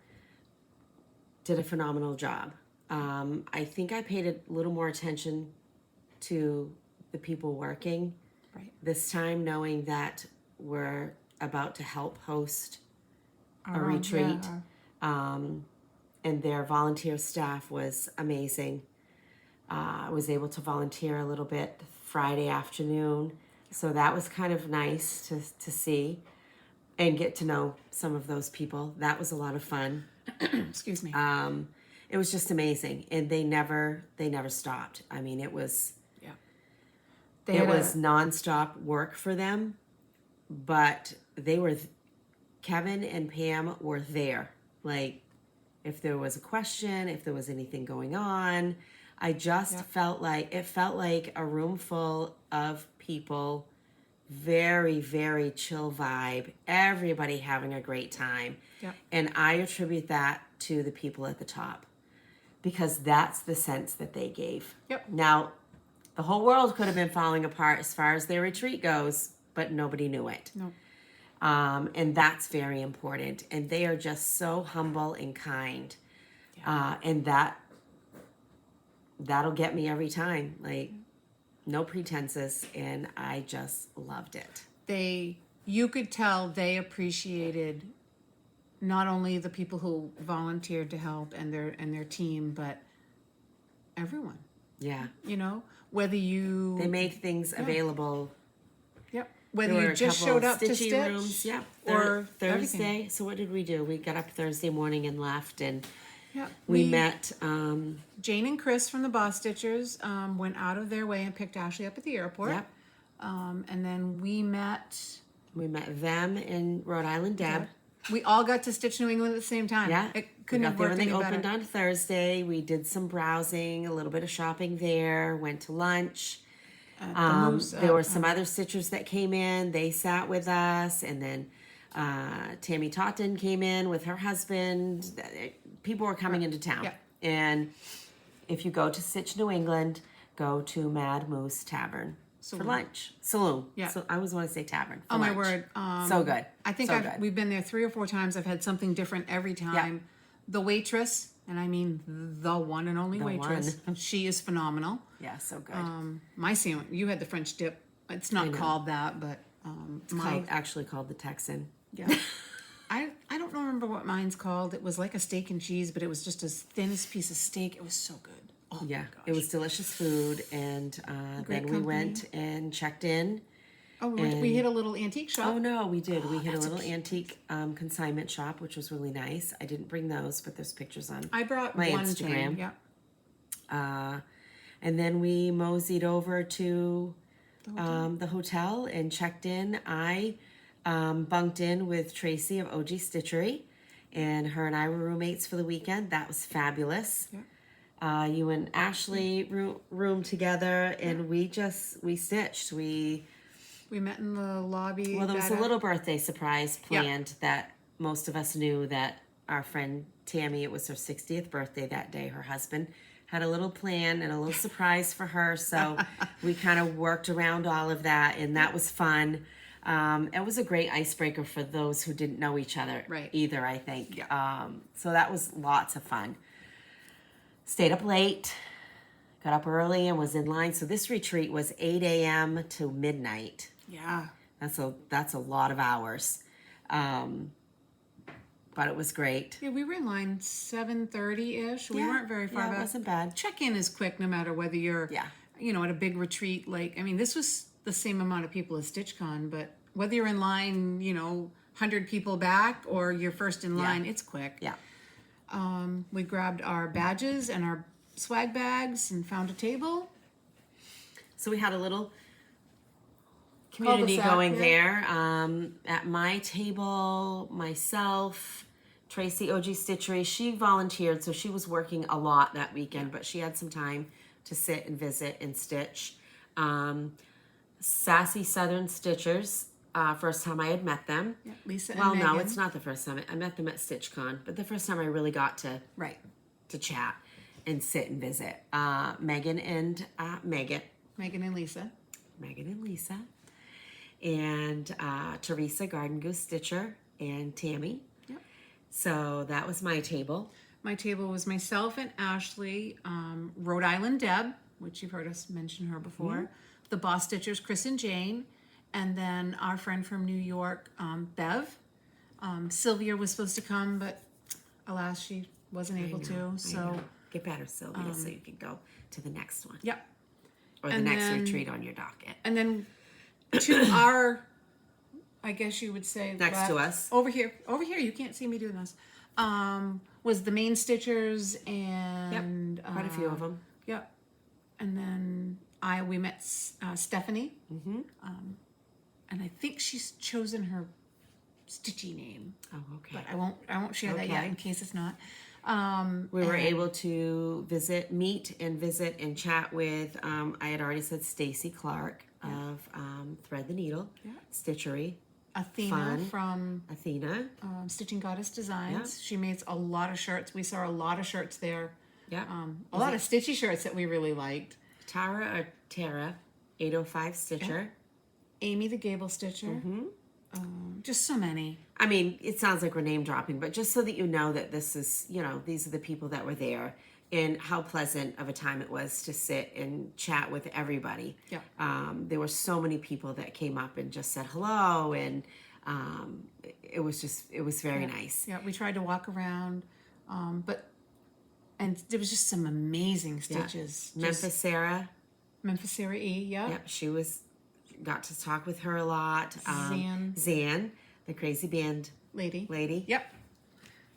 did a phenomenal job. I think I paid a little more attention to the people working this time, knowing that we're about to help host a retreat. And their volunteer staff was amazing. I was able to volunteer a little bit Friday afternoon, so that was kind of nice to see and get to know some of those people. That was a lot of fun. Excuse me. It was just amazing, and they never stopped. I mean, it was nonstop work for them, but Kevin and Pam were there. Like, if there was a question, if there was anything going on, I just felt like a room full of people, very, very chill vibe, everybody having a great time. Yep. And I attribute that to the people at the top, because that's the sense that they gave. Yep. Now, the whole world could have been falling apart as far as their retreat goes, but nobody knew it. No. And that's very important. And they are just so humble and kind. Yeah. And that'll get me every time. Like, no pretenses. And I just loved it. You could tell they appreciated not only the people who volunteered to help and their team, but everyone. Yeah. You know, whether you... They made things available. Yep. Whether you just showed up to stitch. Rooms. Yep. Or Thursday. Everything. So what did we do? We got up Thursday morning and left, and we met... Jane and Chris from the Boss Stitchers went out of their way and picked Ashley up at the airport. Yep. And then we met... We met them in Rhode Island, Deb. Yeah. We all got to Stitch New England at the same time. Yeah. It couldn't have worked any better. They opened on Thursday. We did some browsing, a little bit of shopping there, went to lunch. There were some other stitchers that came in. They sat with us. And then Tammy Totten came in with her husband. People were coming into town. Yeah. And if you go to Stitch New England, go to Mad Moose Tavern. For lunch. Saloon. Yeah. So I always want to say tavern. Oh, lunch. My word. So good. I think we've been there 3 or 4 times. I've had something different every time. Yep. The waitress, and I mean the one and only waitress, she is phenomenal. Yeah, so good. My sandwich, you had the French dip. It's not called that, but... it's actually called the Texan. Yeah. I don't remember what mine's called. It was like a steak and cheese, but it was just as thin as a piece of steak. It was so good. Oh, yeah, it was delicious food, and then we went and checked in. Oh, we hit a little antique shop. Oh no, we did. We hit a little antique consignment shop, which was really nice. I didn't bring those, but there's pictures on. I brought my one Instagram. Thing. Yeah. And then we moseyed over to the hotel and checked in. I bunked in with Tracy of OG Stitchery, and her and I were roommates for the weekend. That was fabulous. Yeah. You and Ashley room together, and we stitched. We met in the lobby. Well, there was a little birthday surprise planned that most of us knew that our friend Tammy, it was her 60th birthday that day. Her husband had a little plan and a little surprise for her. So we kind of worked around all of that, and that was fun. It was a great icebreaker for those who didn't know each other either, I think. Yeah. So that was lots of fun. Stayed up late, got up early, and was in line. So this retreat was 8 a.m. to midnight. Yeah. That's a lot of hours. But it was great. Yeah, we were in line 7:30-ish. We weren't very far Yeah, back. it wasn't bad. Check-in is quick no matter whether you're, you know, at a big retreat. Like, I mean, this was the same amount of people as StitchCon, but whether you're in line, you know, 100 people back or you're first in line, it's quick. Yeah. We grabbed our badges and our swag bags and found a table. So we had a little community going there. At my table, myself, Tracy OG Stitchery, she volunteered, so she was working a lot that weekend, but she had some time to sit and visit and stitch. Sassy Southern Stitchers, first time I had met them. Yeah, Lisa and well, Megan. no, it's not the first time. I met them at StitchCon, but the first time I really got to chat and sit and visit. Megan and Megan. Megan and Lisa. Megan and Lisa. And Teresa, Garden Goose Stitcher, and Tammy. Yep. So that was my table. My table was myself and Ashley, Rhode Island Deb, which you've heard us mention her before, the Boss Stitchers, Chris and Jane, and then our friend from New York, Bev. Sylvia was supposed to come, but alas, she wasn't able to. So get better, Sylvia, so you can go to the next one. Yep. Or the next retreat on your docket. And then to our, I guess you would say next to us. Over here, you can't see me doing this. Was the Maine Stitchers and quite a few of them. Yep. And then we met Stephanie. Mm-hmm. And I think she's chosen her Stitchy name. Oh, okay. But I won't share that yet in case it's not. We were able to meet and chat with, I had already said Stacy Clark of Thread the Needle, Stitchery. Athena from Athena. Stitching Goddess Designs. She makes a lot of shirts. We saw a lot of shirts there. Yeah. A lot of Stitchy shirts that we really liked. Tara 805 Stitcher. Amy the Gable Stitcher. Mm-hmm. Just so many. I mean, it sounds like we're name dropping, but just so that you know that this is, you know, these are the people that were there and how pleasant of a time it was to sit and chat with everybody. Yeah. There were so many people that came up and just said hello, and it was very nice. Yeah, we tried to walk around, and there was just some amazing stitches. Yeah. Memphis Sarah E, yeah. Yep, got to talk with her a lot. Zan, the crazy band lady. Yep.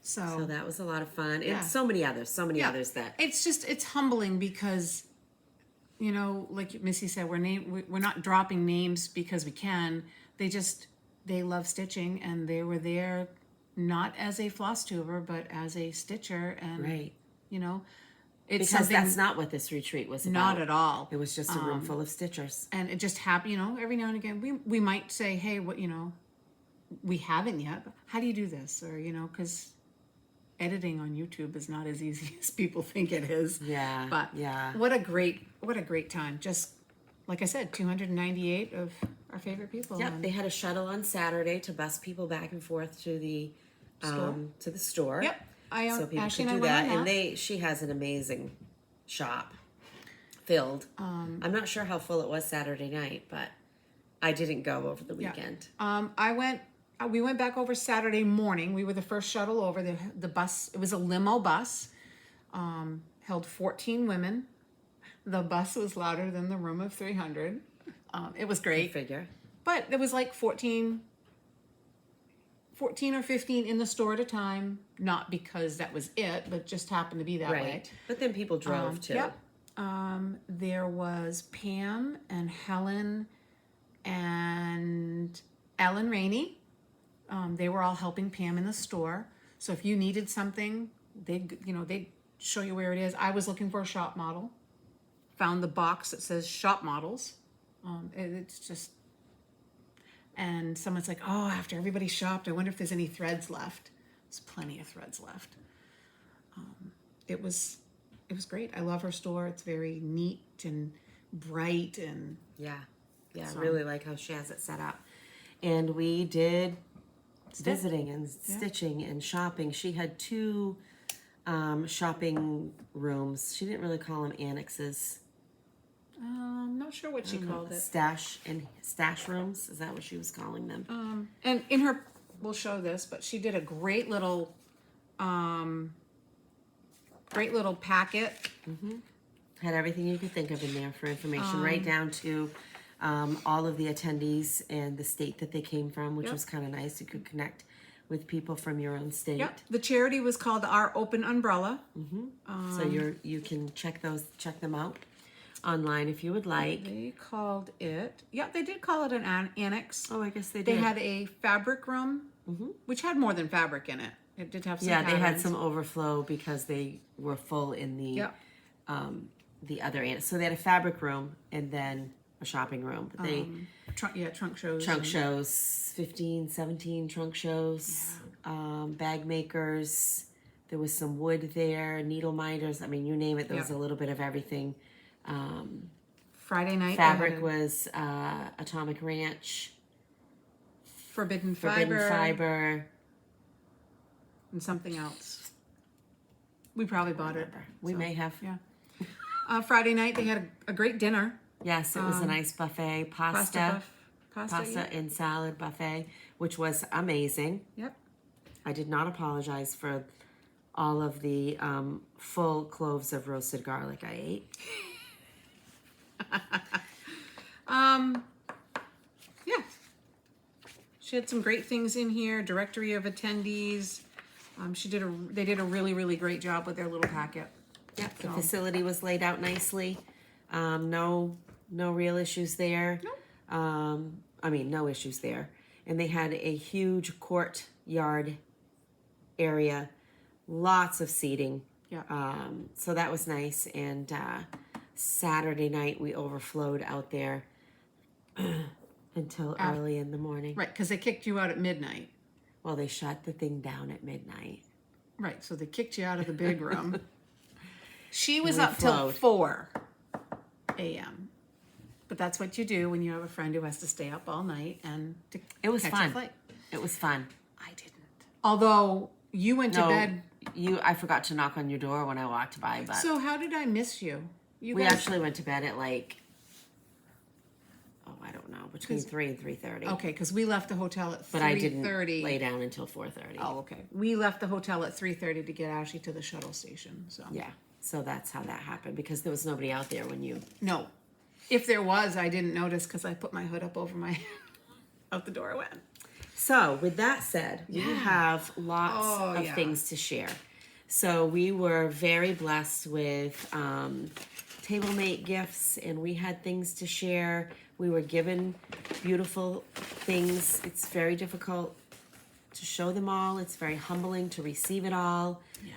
So that was a lot of fun. And so many others that. It's humbling because, you know, like Missy said, we're not dropping names because we can. They love stitching, and they were there not as a floss tuber, but as a stitcher. And, you know, it's because that's not what this retreat was about. Not at all. It was just a room full of stitchers. And it just happened, you know, every now and again, we might say, hey, what, you know, we haven't yet, but how do you do this? Or, you know, because editing on YouTube is not as easy as people think it is. Yeah. But what a great time. Just like I said, 298 of our favorite people. Yep. They had a shuttle on Saturday to bus people back and forth to the store. Yep. So people could do that. And she has an amazing shop filled. I'm not sure how full it was Saturday night, but I didn't go over the weekend. We went back over Saturday morning. We were the first shuttle over. The bus, it was a limo bus, held 14 women. The bus was louder than the room of 300. It was great. Good figure. But there was like 14 or 15 in the store at a time, not because that was it, but just happened to be that way. But then people drove too. Yep. There was Pam and Helen and Ellen Rainey. They were all helping Pam in the store. So if you needed something, they'd show you where it is. I was looking for a shop model. Found the box that says shop models. It's just, and someone's like, oh, after everybody shopped, I wonder if there's any threads left. There's plenty of threads left. It was great. I love her store. It's very neat and bright and Yeah. So- I really like how she has it set up. And we did visiting and stitching and shopping. She had 2 shopping rooms. She didn't really call them annexes. I'm not sure what she called it. Stash rooms. Is that what she was calling them? And in her, we'll show this, but she did a great little packet. Had everything you could think of in there for information, right down to all of the attendees and the state that they came from, which was kind of nice. You could connect with people from your own state. Yep. The charity was called Our Open Umbrella. So you can check them out online if you would like. They called it. Yeah, they did call it an annex. Oh, I guess they They did. had a fabric room, which had more than fabric in it. It did have some. Yeah, they had patterns. some overflow because they were full in the other annex. So they had a fabric room and then a shopping room. But they trunk shows. trunk shows, 15, 17 trunk shows, bag makers. There was some wood there, needle minders. I mean, you name it. There was a little bit of everything. Friday night. Fabric was Atomic Ranch, Forbidden Forbidden Fiber. and something else. We probably bought it. We may have. Yeah. Friday night they had a great dinner. Yes, it was a nice buffet, pasta Pasta. and salad buffet, which was amazing. Yep. I did not apologize for all of the full cloves of roasted garlic I ate. Yeah. She had some great things in here. Directory of attendees. They did a really, really great job with their little packet. Yep, the facility was laid out nicely. No real issues there. No issues there. And they had a huge courtyard area, lots of seating. Yeah. So that was nice. And Saturday night we overflowed out there until early in the morning. Right, because they kicked you out at midnight. Well, they shut the thing down at midnight. Right, so they kicked you out of the big room. She was We up till flowed. 4 a.m. But that's what you do when you have a friend who has to stay up all night and to It was catch a fun. flight. It was fun. I didn't. Although you went to bed. I forgot to knock on your door when I walked by, but So how did I miss you? You we guys, actually went to bed at I don't know, between 3 and 3:30. okay, because we left the hotel at 3:30. But I didn't lay down until 4:30. Oh, okay. We left the hotel at 3:30 to get Ashley to the shuttle station. So Yeah, so that's how that happened, because there was nobody out there when you... no, if there was, I didn't notice because I put my hood up over my out the door I went. So, with that said, we have lots of things to share. So, we were very blessed with table mate gifts, and we had things to share. We were given beautiful things. It's very difficult to show them all. It's very humbling to receive it all. Yeah.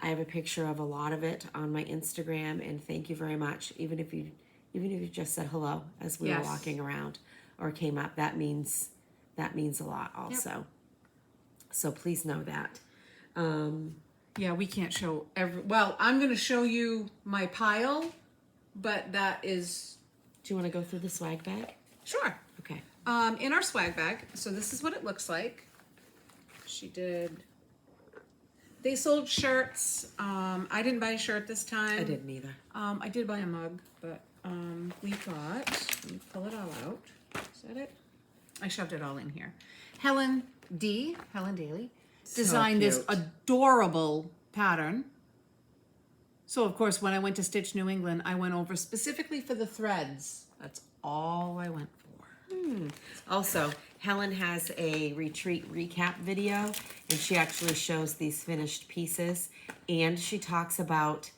I have a picture of a lot of it on my Instagram, and thank you very much. Even if you just said hello as we were walking around or came up, that means a lot also. Yep. So please know that. Yeah, we can't show well, I'm going to show you my pile, but that is... Do you want to go through the swag bag? Sure. Okay. In our swag bag, so this is what it looks like. They sold shirts. I didn't buy a shirt this time. I didn't either. I did buy a mug, but we got, let me pull it all out. Is that it? I shoved it all in here. Helen Daly, designed this adorable pattern. So, of course, when I went to Stitch New England, I went over specifically for the threads. That's all I went for. Also, Helen has a retreat recap video, and she actually shows these finished pieces, and she talks about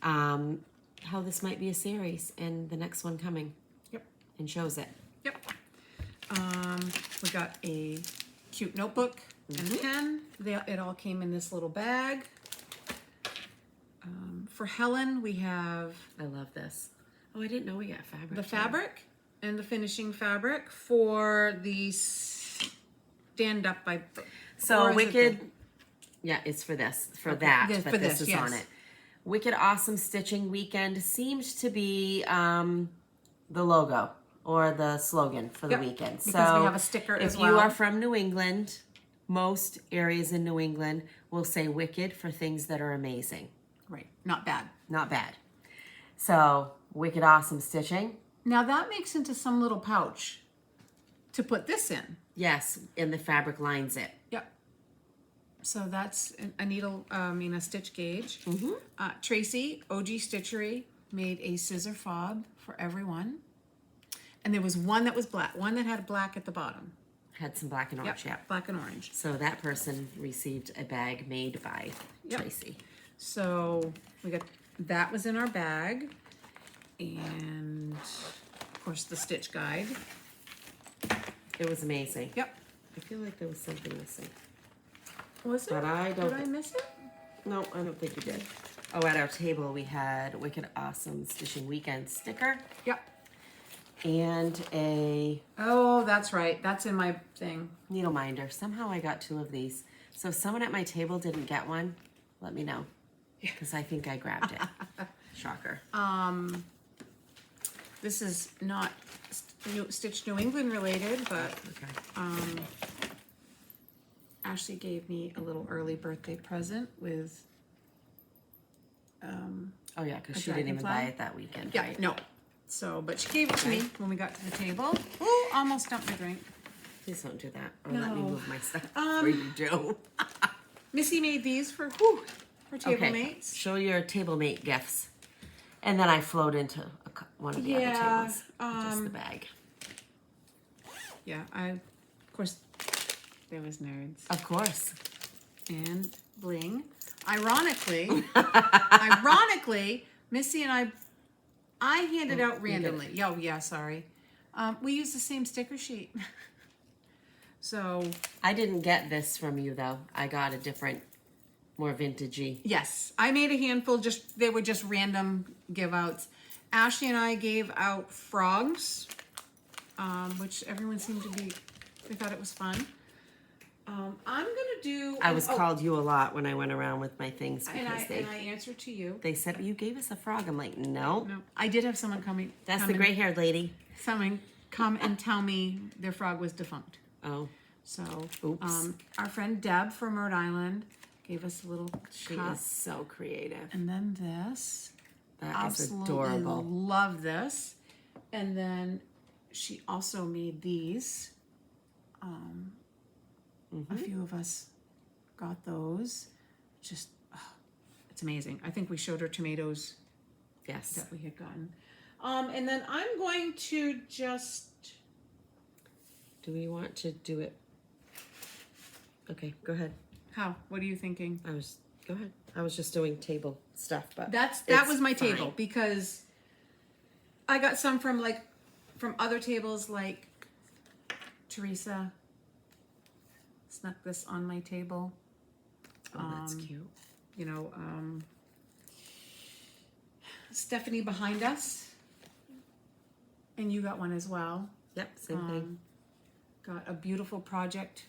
how this might be a series and the next one coming. Yep. And shows it. Yep. We got a cute notebook and pen. It all came in this little bag. For Helen, we have... I love this. Oh, I didn't know we got fabric. The fabric and the finishing fabric for the stand up by... So Yeah, it's for this, for Okay, that, this- but for this this, is on yes. it. Wicked Awesome Stitching Weekend seems to be the logo or the slogan for the Yep, weekend. because so we have a sticker as if you are well. from New England, most areas in New England will say wicked for things that are amazing. Right, not bad. Not bad. So, Wicked Awesome Stitching. Now that makes into some little pouch to put this in. Yes, and the fabric lines it. Yep. So that's a needle, a stitch gauge. Mm-hmm. Tracy, OG Stitchery, made a scissor fob for everyone. And there was one that was black, one that had black at the bottom. Had some black and orange, Yep, yeah. black and orange. So that person received a bag made by Yep. Tracy. So we got, that was in our bag. And of course the stitch guide. It was amazing. Yep. I feel like there was something missing. Was it? But I don't Did I miss it? No, I don't think you did. Oh, at our table we had Wicked Awesome Stitching Weekend sticker Yep. and a Oh, that's right. That's in my thing. needle minder. Somehow I got 2 of these. So if someone at my table didn't get one, let me know. Because I think I grabbed it. Shocker. This is not Stitch New England related, but Okay. Ashley gave me a little early birthday present with, Oh yeah, because a she didn't even buy dragonfly? it that weekend, yeah, right? no. So, but she gave it to me when we got to the table. Ooh, almost dumped my drink. Please don't do that. Or let me No. move my stuff before you do. Missy made these for table Okay. mates. Show your table mate gifts. And then I flowed into one of the other tables. Just the bag. Yeah, of course, there was nerds. Of course. And bling. Ironically, Missy and I handed out randomly. Oh, yeah, sorry. We used the same sticker sheet. So, I didn't get this from you though. I got a different, more vintagey. yes, I made a handful, they were just random give outs. Ashley and I gave out frogs, which everyone seemed to be, they thought it was fun. I'm gonna do. I was called you a lot when I went around with my things and because I answered to you. they said you gave us a frog. I'm like, no, No, I did have someone coming. that's come the and- gray-haired lady. Someone come and tell me their frog was defunct. Oh, So, Oops. Our friend Deb from Rhode Island gave us a little she cup. is so creative. And then this. That is Absolutely adorable. love this. And then she also made these. A few of us got those. Just, it's amazing. I think we showed her tomatoes Yes. that we had gotten. And then I'm going to just, Do we want to do it? Okay, go ahead. how? What are you thinking? Go ahead. I was just doing table stuff, but That it's was my fine. table because I got some from other tables, like Teresa snuck this on my table. Oh, that's cute. You know, Stephanie behind us, and you got one as well. Yep, same thing. Got a beautiful project.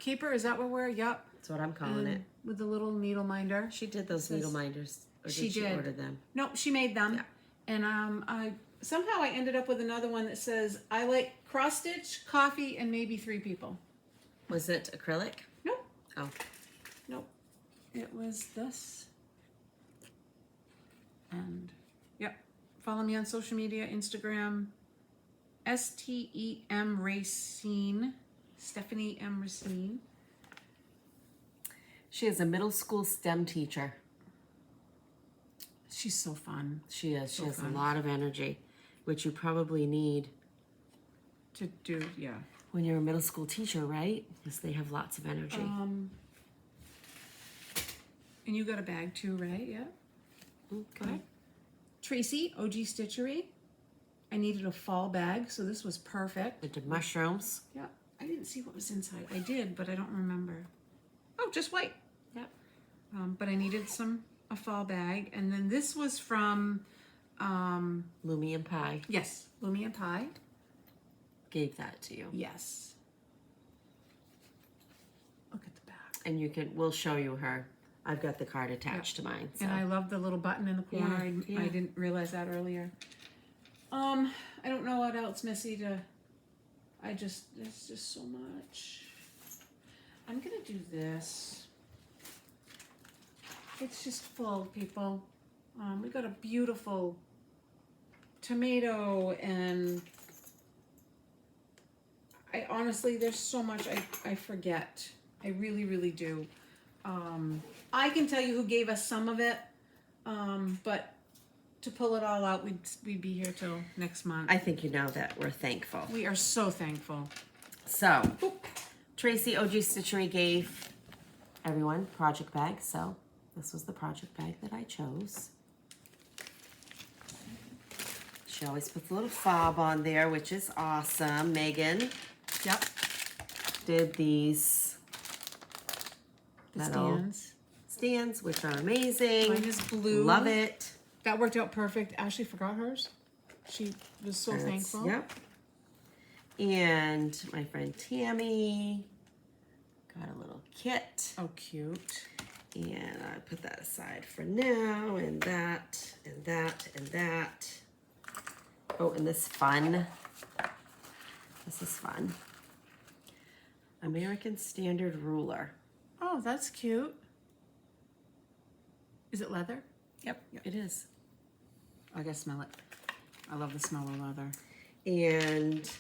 Keeper. Is that what we're? Yep. That's what I'm calling it. With the little needle minder. She did those needle minders. Or She did she did. order them? No, she made them. And I ended up with another one that says, I like cross stitch, coffee, and maybe 3 people. Was it acrylic? Nope. Oh. Nope. It was this. And yep. Follow me on social media, Instagram, STEM Racine, Stephanie M. Racine. She is a middle school STEM teacher. She's so fun She is. She So has fun. a lot of energy, which you probably need to do, yeah. when you're a middle school teacher, right? Because they have lots of energy. And you got a bag too, right? Yeah. Okay. Tracy, OG Stitchery. I needed a fall bag, so this was perfect. With the mushrooms. Yeah. I didn't see what was inside. I did, but I don't remember. Oh, just white. Yep. But I needed a fall bag. And then this was from, Lumi and Pie yes, Lumi and Pie. gave that to you. Yes. and we'll show you her. I've got the card attached to mine. So. And I love the little button in the corner. Yeah, I didn't realize that earlier. I don't know what else, Missy, there's just so much. I'm gonna do this. It's just full, people. We got a beautiful tomato, and I honestly, there's so much I forget. I really, really do. I can tell you who gave us some of it, but to pull it all out, we'd be here till next month. I think you know that we're thankful. We are so thankful. So, Tracy OG Stitchery gave everyone project bags, so this was the project bag that I chose. She always puts a little fob on there, which is awesome. Megan did these metal stands, which are amazing. Mine is blue. Love it. That worked out perfect. Ashley forgot hers. She was so thankful. Yep. And my friend Tammy got a little kit. Oh, cute. And I put that aside for now, and that, and that, and that. Oh, and this fun. This is fun. American Standard Ruler. Oh, that's cute. Is it leather? Yep, it is. I gotta smell it. I love the smell of leather. And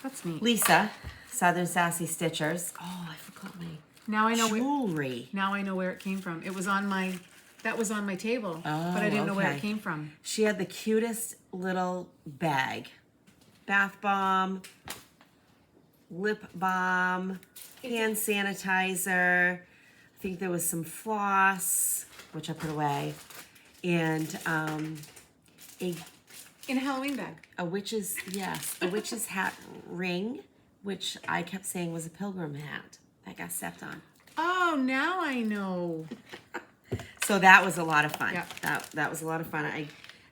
That's neat. Lisa, Southern Sassy Stitchers. Oh, I forgot my Now I know jewelry. now I know where it came from. It was on my that was on my table, but I didn't know where it came from. She had the cutest little bag. Bath bomb, lip balm, hand sanitizer. I think there was some floss, which I put away, and In a Halloween bag. a witch's hat ring, which I kept saying was a pilgrim hat that got stepped on. Oh, now I know. So that was a lot of fun. Yeah. That was a lot of fun.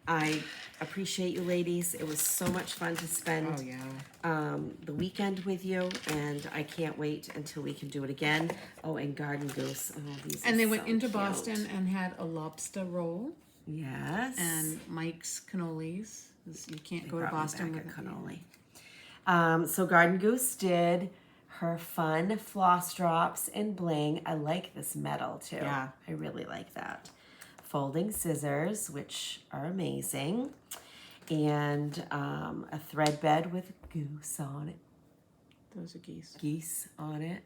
I appreciate you ladies. It was so much fun to spend Oh yeah. the weekend with you, and I can't wait until we can do it again. Oh, and Garden Goose. Oh, these And are they went so into cute. Boston and had a lobster roll Yes. and Mike's cannolis. You can't go to Brought me Boston back with a cannoli. So Garden Goose did her fun floss drops and bling. I like this metal too. Yeah. I really like that. Folding scissors, which are amazing. And a thread bed with goose on it. Those are geese. Geese on it.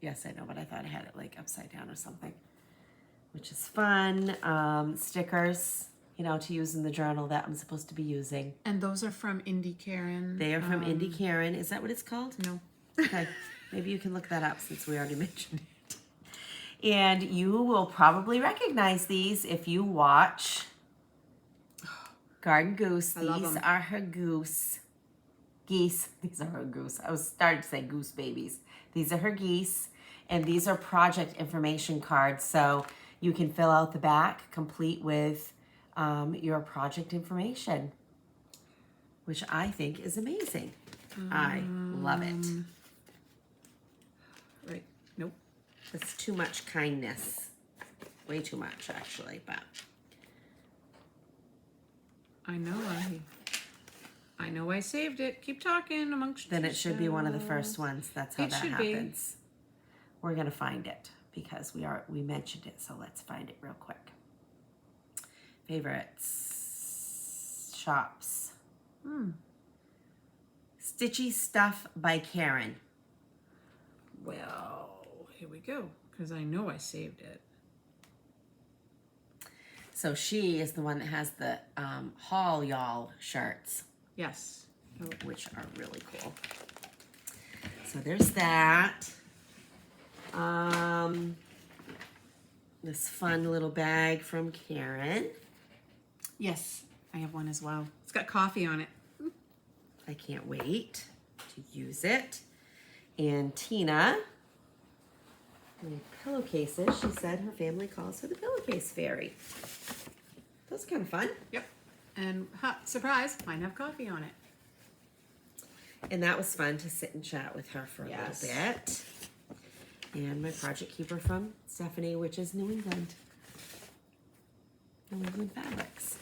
Yes, I know, but I thought I had it like upside down or something, which is fun. Stickers, to use in the journal that I'm supposed to be using. And those are from Indie Karen. They are from Indie Karen. Is that what it's called? No. Okay, maybe you can look that up since we already mentioned it. And you will probably recognize these if you watch Garden Goose. I love These 'em. are her geese. These are her goose. I was starting to say goose babies. These are her geese, and these are project information cards. So you can fill out the back, complete with your project information, which I think is amazing. I love it. Right. Nope. It's too much kindness. Way too much, actually, but I know I saved it. Keep talking amongst then it should be one of the yourselves. first ones. That's how It that should be. happens. We're gonna find it because we mentioned it, so let's find it real quick. Favorites, shops. Stitchy Stuff by Karen. Well, here we go, because I know I saved it. So she is the one that has the Haul Y'all shirts, Yes. Oh, which are really cool. So there's that. This fun little bag from Karen. yes, I have one as well. It's got coffee on it. I can't wait to use it. And Tina, my pillowcases. She said her family calls her the pillowcase fairy. That's kind of fun. Yep. And surprise, mine have coffee on it. And that was fun to sit and chat with her for a Yes. little bit. And my project keeper from Stephanie, which is New England. New England Fabrics.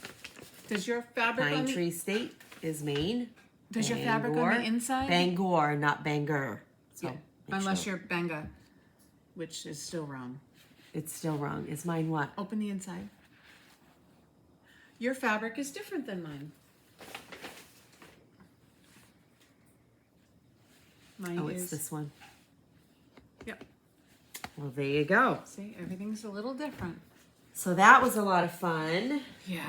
Does your fabric Pine on the, Tree State is Maine. does your fabric on Bangor. the inside? Bangor, not Bangor. So Yeah. make Unless sure. you're Bangor, which is still wrong. It's still wrong. Is mine what? Open the inside. Your fabric is different than mine. Mine Oh, is. it's this one. Yep. Well, there you go. See, everything's a little different. So that was a lot of fun. Yeah.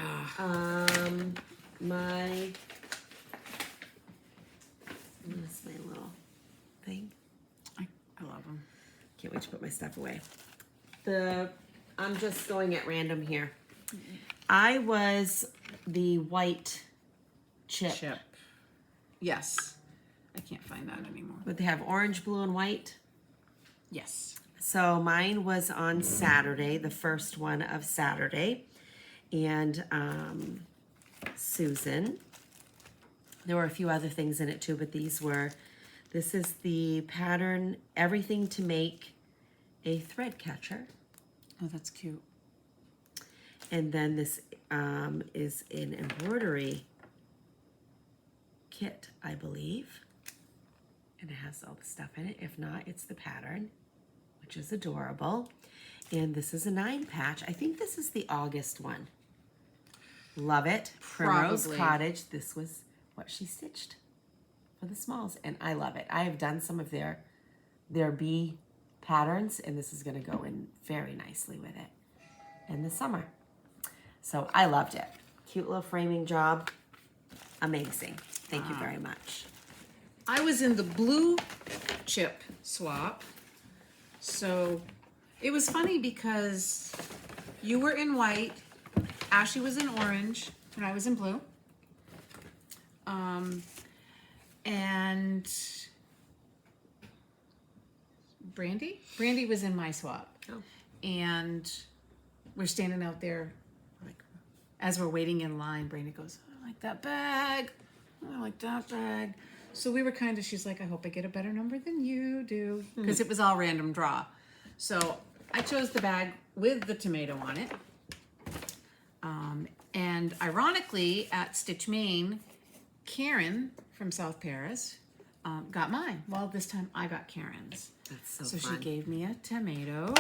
Where's my little thing? I love them. Can't wait to put my stuff away. I'm just going at random here. I was the white chip. Yes. I can't find that anymore. But they have orange, blue, and white. Yes. So mine was on Saturday, the first one of Saturday. And Susan. There were a few other things in it too, but this is the pattern, Everything to Make a Thread Catcher. Oh, that's cute. And then this is an embroidery kit, I believe. And it has all the stuff in it. If not, it's the pattern, which is adorable. And this is a 9 patch. I think this is the August one. Love it. Primrose Probably. Cottage. This was what she stitched for the smalls. And I love it. I have done some of their bee patterns, and this is going to go in very nicely with it in the summer. So I loved it. Cute little framing job. Amazing. Thank you very much. I was in the blue chip swap. So it was funny because you were in white, Ashley was in orange, and I was in blue. And Brandy was in my swap. Oh. And we're standing out there, like, as we're waiting in line, Brandy goes, I like that bag. I like that bag. So we were kind of, she's like, I hope I get a better number than you do. Because it was all random draw. So I chose the bag with the tomato on it. And ironically, at Stitch Maine, Karen from South Paris got mine. Well, this time I got Karen's. That's So fun. she gave me a tomato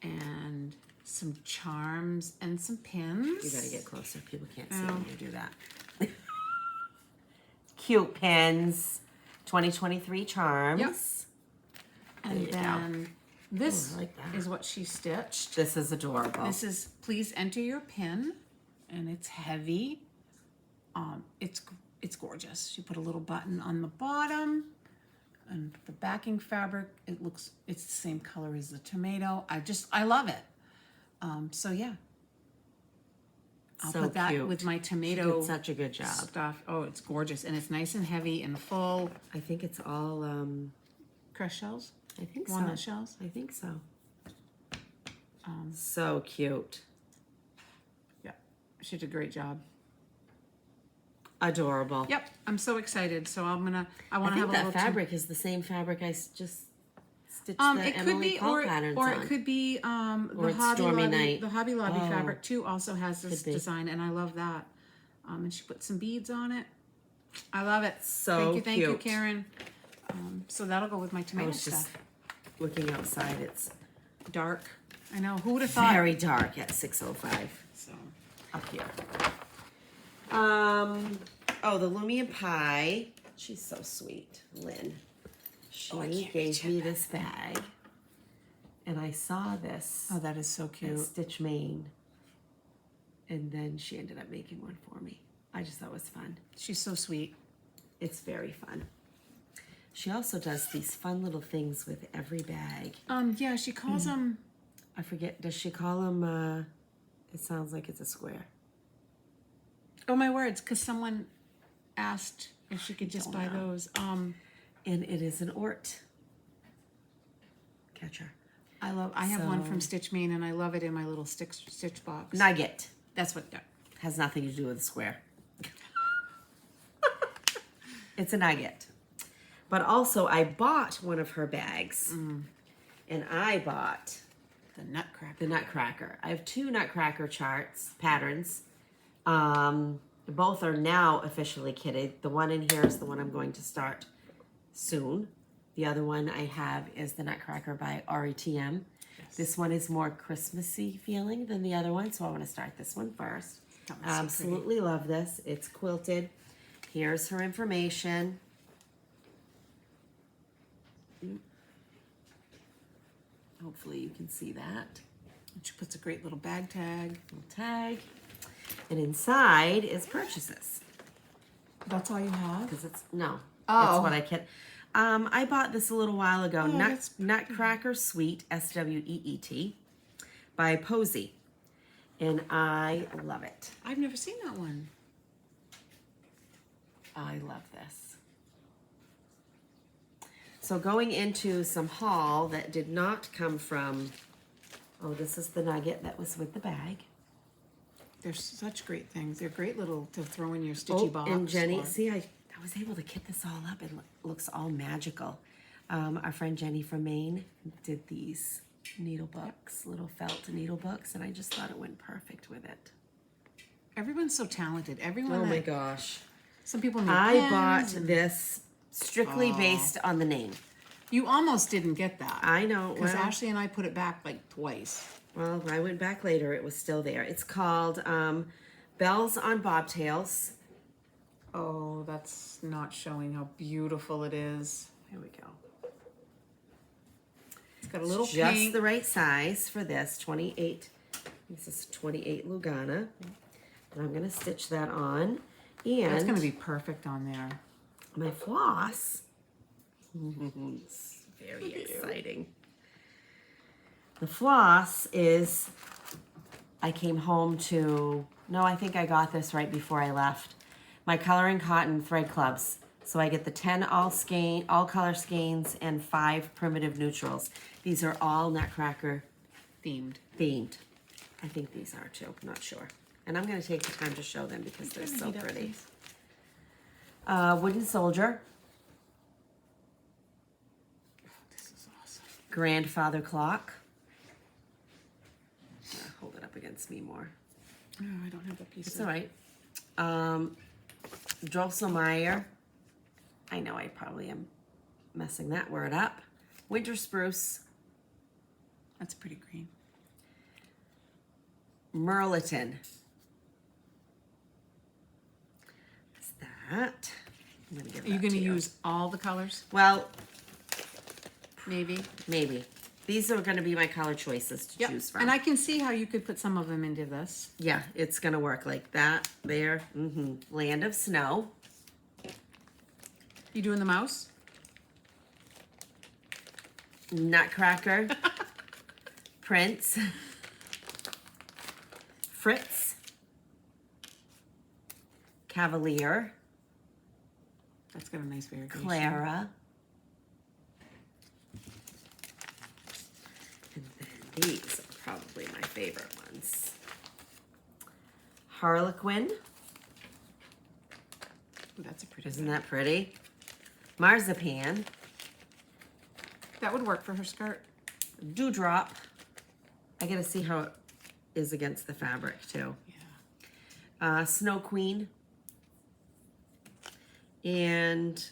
and some charms and some pins. You gotta get closer. People can't see Oh. when you do that. Cute pins. 2023 charms. Yep. And There you go. then this Ooh, I like that. is what she stitched. This is adorable. This is please enter your pin, and it's heavy. It's gorgeous. She put a little button on the bottom, and the backing fabric. It's the same color as the tomato. I love it. So yeah, I'll So put that cute. with my She tomato did such a good job. stuff. Oh, it's gorgeous, and it's nice and heavy and full. I think it's all Crushed shells, I think walnut so. shells. I think so. So cute. Yeah, she did a great job. Adorable. Yep, I'm so excited. So I want I to have think a that little fabric is the same fabric I just stitched It the could Emily be, Cole or patterns it on. could be Or the it's Hobby Stormy Lobby. Night. The Hobby Lobby Oh. fabric too also has this Could be. design, and I love that. And she put some beads on it. I love it. So thank you, cute. Karen. So that'll go with my I tomato was just stuff. looking outside. It's Dark. I know. Who would have thought? very dark at 6:05 So up here. Oh, the Lumion Pie. She's so sweet, Lynn. She I can't gave reach me it. this bag, and I saw this oh, that is so at cute. Stitch Maine, and then she ended up making one for me. I just thought it was fun. She's so sweet. It's very fun. She also does these fun little things with every bag. Yeah, she calls them. I forget, does she call them, it sounds like it's a square. Oh my words! Because someone asked if she could just buy those. And it is an Ort catcher. I have one So- from Stitch Maine, and I love it in my little stitch box. Nugget. That's what. Yeah. Has nothing to do with a square. It's a nugget. But also, I bought one of her bags. And I bought The Nutcracker. the Nutcracker. I have 2 Nutcracker patterns. Both are now officially kitted. The one in here is the one I'm going to start soon. The other one I have is the Nutcracker by RETM. Yes. This one is more Christmassy feeling than the other one, so I want to start this one first. That one's so Absolutely love this. It's quilted. Here's her information. Hopefully you can see that. She puts a great little bag tag. Little tag. And inside is purchases. That's all you have? Because it's, no, Oh. it's what I can. I bought this a little while ago. Oh, that's pretty. Nutcracker Sweet, SWEET, by Posey. And I love it. I've never seen that one. I love this. So going into some haul that did not come from, oh, this is the nugget that was with the bag. They're such great things. They're great little to throw in your stitchy box. And Jenny, or- see, I was able to kit this all up. It looks all magical. Our friend Jenny from Maine did these needle books, little felt needle books, and I just thought it went perfect with it. Everyone's so talented. Everyone. Oh my that- gosh. Some people need I pens bought and- this strictly based on the name. You almost didn't get that. I know. Because Well, Ashley and I put it back like twice. well, I went back later. It was still there. It's called Bells on Bobtails. Oh, that's not showing how beautiful it is. Here we go. It's got a little Just pink. the right size for this. 28. This is 28 Lugana. And I'm going to stitch that on. And That's going to be perfect on there. my floss. It's very exciting. The floss is, I came home to, no, I think I got this right before I left. My Coloring Cotton thread clubs. So I get the 10 all color skeins and 5 primitive neutrals. These are all Nutcracker Themed. themed. I think these are too, I'm not sure. And I'm going to take the time to show them because they're so Heat up, pretty. please. Wooden Soldier, This is awesome. Grandfather Clock. Hold it up against me more. Oh, I don't have the piece. It's all right. Drosselmeyer. I know I probably am messing that word up. Winter Spruce. That's pretty green. Merleton. What's that? I'm gonna give Are you that going to you. use all the colors? Well, Maybe. maybe. These are going to be my color choices to Yep. choose from. And I can see how you could put some of them into this. Yeah, it's going to work like that. There. Land of Snow. You doing the mouse? Nutcracker. Prince. Fritz. Cavalier. That's got a nice variation. Clara. And then these are probably my favorite ones. Harlequin. Ooh, that's a pretty. Isn't that pretty? Marzipan. That would work for her skirt. Dewdrop. I gotta see how it is against the fabric too. Yeah. Snow Queen. And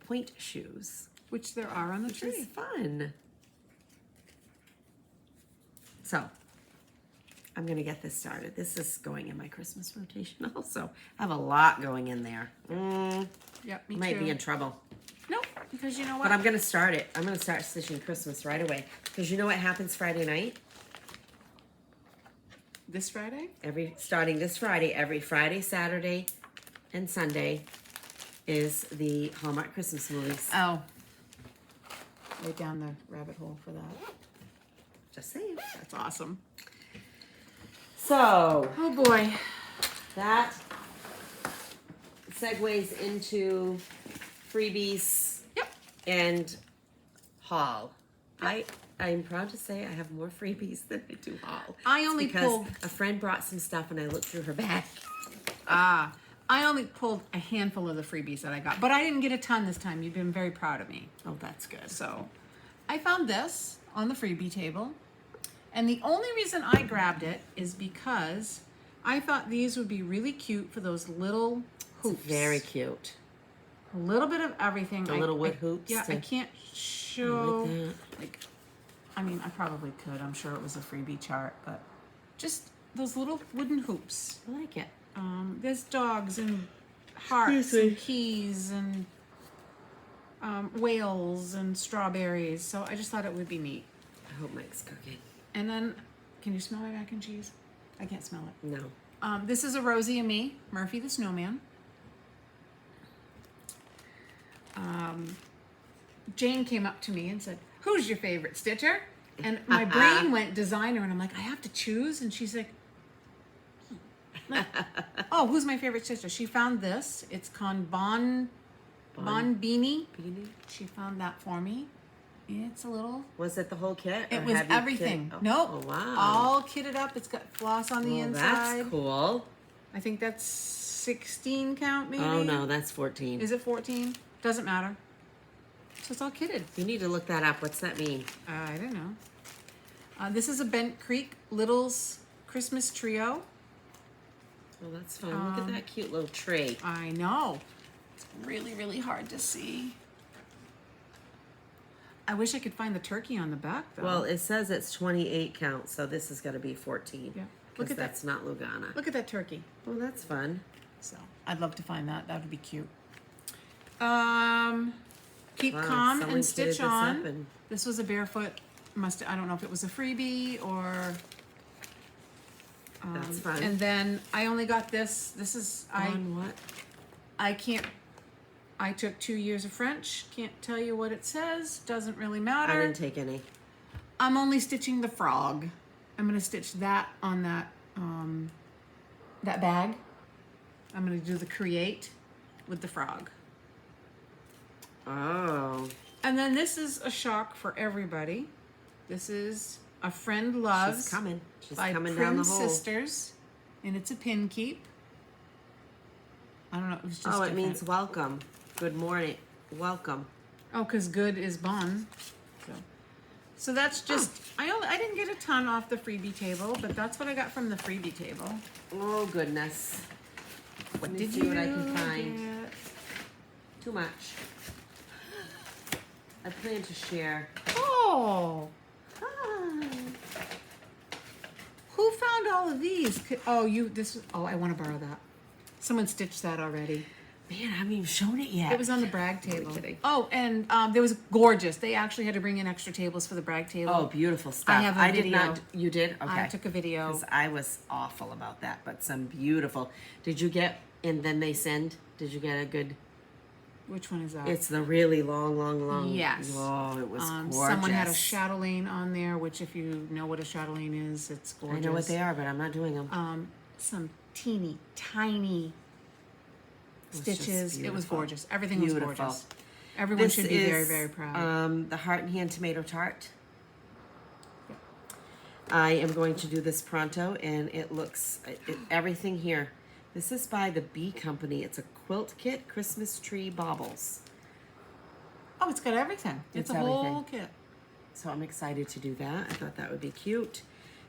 point shoes. Which there are on the Which is tree. fun. So, I'm gonna get this started. This is going in my Christmas rotation also. I have a lot going in there. Yep, me Might too. be in trouble. Nope, because you know what? But I'm gonna start it. I'm gonna start stitching Christmas right away. Because you know what happens Friday night? This Friday? Starting this Friday, every Friday, Saturday, and Sunday is the Hallmark Christmas movies. Oh. Right down the rabbit hole for that. Just saying. That's awesome. So Oh boy. that segues into freebies Yep. and haul. I'm proud to say I have more freebies than I do haul. I only because pulled- a friend brought some stuff and I looked through her bag. I only pulled a handful of the freebies that I got, but I didn't get a ton this time. You've been very proud of me. Oh, that's good. So I found this. on the freebie table. And the only reason I grabbed it is because I thought these would be really cute for those little hoops. Very cute. A little bit of everything. The little wood hoops. Yeah, I can't show. Like that. I mean, I probably could. I'm sure it was a freebie chart, but just those little wooden hoops. I like it. There's dogs and hearts and keys and whales and strawberries. So I just thought it would be neat. I hope Mike's cooking. And then, can you smell my mac and cheese? I can't smell it. No. This is a Rosie and me, Murphy the Snowman. Jane came up to me and said, "Who's your favorite stitcher?" And my brain went designer, and I'm like, I have to choose. And she's like, "Oh, who's my favorite stitcher?" She found this. It's called Bon Beanie. She found that for me. It's a little. Was it the whole kit? It was everything. Nope. Oh, wow. All kitted up. It's got floss on the inside. That's cool. I think that's 16 count, maybe. Oh no, that's 14. Is it 14? Doesn't matter. So it's all kitted. You need to look that up. What's that mean? I don't know. This is a Bent Creek Littles Christmas Trio. Oh, that's fun. Look at that cute little tree. I know. It's really, really hard to see. I wish I could find the turkey on the back, though. Well, it says it's 28 count, so this is going to be 14. Yeah. Look at that's not Lugana. Look at that turkey. Oh, that's fun. So I'd love to find that. That would be cute. Keep Wow, calm someone and stitch kitted this up on. and- This was a barefoot. I don't know if it was a freebie or. That's fun. And then I only got this. This is On what? I can't. I took 2 years of French. Can't tell you what it says. Doesn't really I matter. didn't take any. I'm only stitching the frog. I'm gonna stitch that on that bag. I'm gonna do the create with the frog. Oh. And then this is a shock for everybody. This is A Friend Loves. She's coming. She's by coming Prim down the hole. Sisters, and it's a pin keep. I don't know. It was just. Oh, it different. means welcome. Good morning. Welcome. Oh, because good is bon. So that's just. I didn't get a ton off the freebie table, but that's what I got from the freebie table. Oh, goodness. What Let me did see you what I can find. get? Too much. I plan to share. Oh, Ah. who found all of these? Oh, you. This. Oh, I want to borrow that. Someone stitched that already. Man, I haven't even shown it yet. It was on the brag table. kidding. Oh, and there was gorgeous. They actually had to bring in extra tables for the brag table. Oh, beautiful stuff. I have a did video. not. You did? Okay. I took a video. 'Cause I was awful about that, but some beautiful. Did you get? And then they send. Did you get a good? Which one is that? It's the really long. Yes. Oh, it was gorgeous. Someone had a chatelaine on there, which if you know what a chatelaine is, it's I gorgeous. know what they are, but I'm not doing them. Some teeny tiny was just stitches. It was beautiful. gorgeous. Everything Beautiful. was gorgeous. Everyone This should be very, is, very proud. The Heart and Hand Tomato Tart. I am going to do this pronto, and it looks everything here. This is by the Bee Company. It's a quilt kit, Christmas tree baubles. Oh, it's got everything. It's a whole kit. So I'm excited to do that. I thought that would be cute.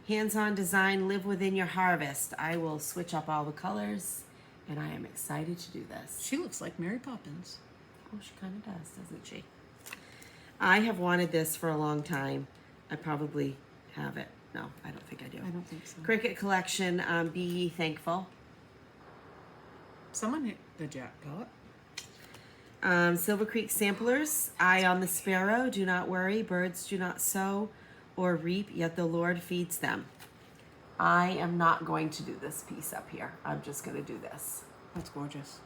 Hands-on design, live within your harvest. I will switch up all the colors, and I am excited to do this. She looks like Mary Poppins. Oh, she kind of does, doesn't she? I have wanted this for a long time. I probably have it. No, I don't think I do. I don't think so. Cricket Collection, Be Ye Thankful. Someone hit the jackpot. Silver Creek Samplers, Eye on the Sparrow, Do Not Worry, Birds do not sow or reap, yet the Lord feeds them. I am not going to do this piece up here. I'm just going to do this. That's gorgeous.